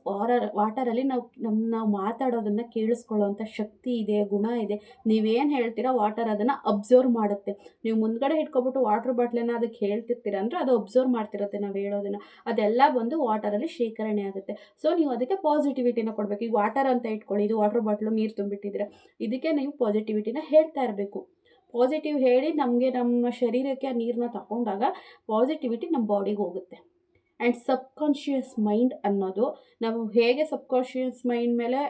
ವಾಟರಲ್ಲಿ ನಾವು ಮಾತಾಡೋದನ್ನು ಕೇಳಿಸ್ಕೊಳ್ಳೋವಂಥ ಶಕ್ತಿ ಇದೆ, ಗುಣ ಇದೆ. ನೀವೇನು ಹೇಳ್ತೀರಾ ವಾಟರ್ ಅದನ್ನು ಅಬ್ಸರ್ವ್ ಮಾಡುತ್ತೆ. ನೀವು ಮುಂದ್ಗಡೆ ಇಟ್ಕೊಬಿಟ್ಟು ವಾಟರ್ ಬಾಟ್ಲನ್ನ ಅದಕ್ಕೆ ಹೇಳ್ತಿರ್ತೀರ ಅಂದರೆ ಅದು ಅಬ್ಸರ್ವ್ ಮಾಡ್ತಿರುತ್ತೆ ನಾವು ಹೇಳೋದನ್ನು. ಅದೆಲ್ಲ ಬಂದು ವಾಟರಲ್ಲಿ ಶೇಖರಣೆ ಆಗುತ್ತೆ. ಸೊ ನೀವು ಅದಕ್ಕೆ ಪಾಸಿಟಿವಿಟಿನ ಕೊಡಬೇಕು. ಈಗ ವಾಟರ್ ಅಂತ ಇಟ್ಕೊಳ್ಳಿ, ಇದು ವಾಟರ್ ಬಾಟ್ಲು ನೀರು ತುಂಬಿಟ್ಟಿದ್ದೀರಾ, ಇದಕ್ಕೆ ನೀವು ಪಾಸಿಟಿವಿಟಿನ ಹೇಳ್ತಾ ಇರಬೇಕು. ಪಾಸಿಟಿವ್ ಹೇಳಿ ನಮ್ಮ ಶರೀರಕ್ಕೆ ಆ ನೀರನ್ನ ತಗೊಂಡಾಗ ಪಾಸಿಟಿವಿಟಿ ನಮ್ಮ ಬಾಡಿಗೆ ಹೋಗುತ್ತೆ. ಆ್ಯಂಡ್ ಸಬ್ಕಾನ್ಷಿಯಸ್ ಮೈಂಡ್ ಅನ್ನೋದು, ನಾವು ಹೇಗೆ ಸಬ್ಕಾನ್ಷಿಯಸ್ ಮೈಂಡ್ ಮೇಲೆ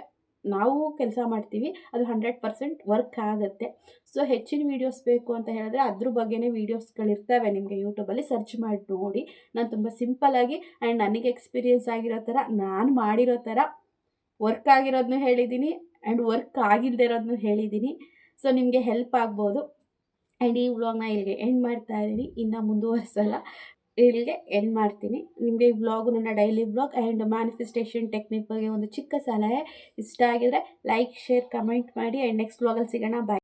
ನಾವು ಕೆಲಸ ಮಾಡ್ತೀವಿ, ಅದು 100% ವರ್ಕ್ ಆಗುತ್ತೆ. ಸೊ ಹೆಚ್ಚಿನ ವೀಡಿಯೋಸ್ ಬೇಕು ಅಂತ ಹೇಳಿದ್ರೆ ಅದ್ರ ಬಗ್ಗೆನೇ ವೀಡಿಯೋಸ್ಗಳಿರ್ತವೆ, ನಿಮಗೆ ಯೂಟ್ಯೂಬಲ್ಲಿ ಸರ್ಚ್ ಮಾಡಿ ನೋಡಿ. ನಾನು ತುಂಬ ಸಿಂಪಲ್ಲಾಗಿ ಆ್ಯಂಡ್ ನನಗೆ ಎಕ್ಸ್ಪೀರಿಯೆನ್ಸ್ ಆಗಿರೋ ಥರ, ನಾನು ಮಾಡಿರೋ ಥರ ವರ್ಕ್ ಆಗಿರೋದನ್ನೂ ಹೇಳಿದ್ದೀನಿ ಆ್ಯಂಡ್ ವರ್ಕ್ ಆಗಿಲ್ಲದೆ ಇರೋದನ್ನೂ ಹೇಳಿದ್ದೀನಿ. ಸೊ ನಿಮಗೆ ಹೆಲ್ಪ್ ಆಗ್ಬೋದು. ಆ್ಯಂಡ್ ಈ ವ್ಲಾಗ್ನ ಇಲ್ಲಿಗೆ ಎಂಡ್ ಮಾಡ್ತಾ ಇದ್ದೀನಿ, ಇನ್ನು ಮುಂದುವರಿಸಲ್ಲ, ಇಲ್ಲಿಗೆ ಎಂಡ್ ಮಾಡ್ತೀನಿ. ನಿಮಗೆ ಈ ವ್ಲಾಗು ನನ್ನ daily vlog and manifestation technique ಬಗ್ಗೆ ಒಂದು ಚಿಕ್ಕ ಸಲಹೆ ಇಷ್ಟ ಆಗಿದರೆ ಲೈಕ್, ಶೇರ್, ಕಮೆಂಟ್ ಮಾಡಿ. ಆ್ಯಂಡ್ ನೆಕ್ಸ್ಟ್ ವ್ಲಾಗಲ್ಲಿ ಸಿಗೋಣ. ಬಾಯ್.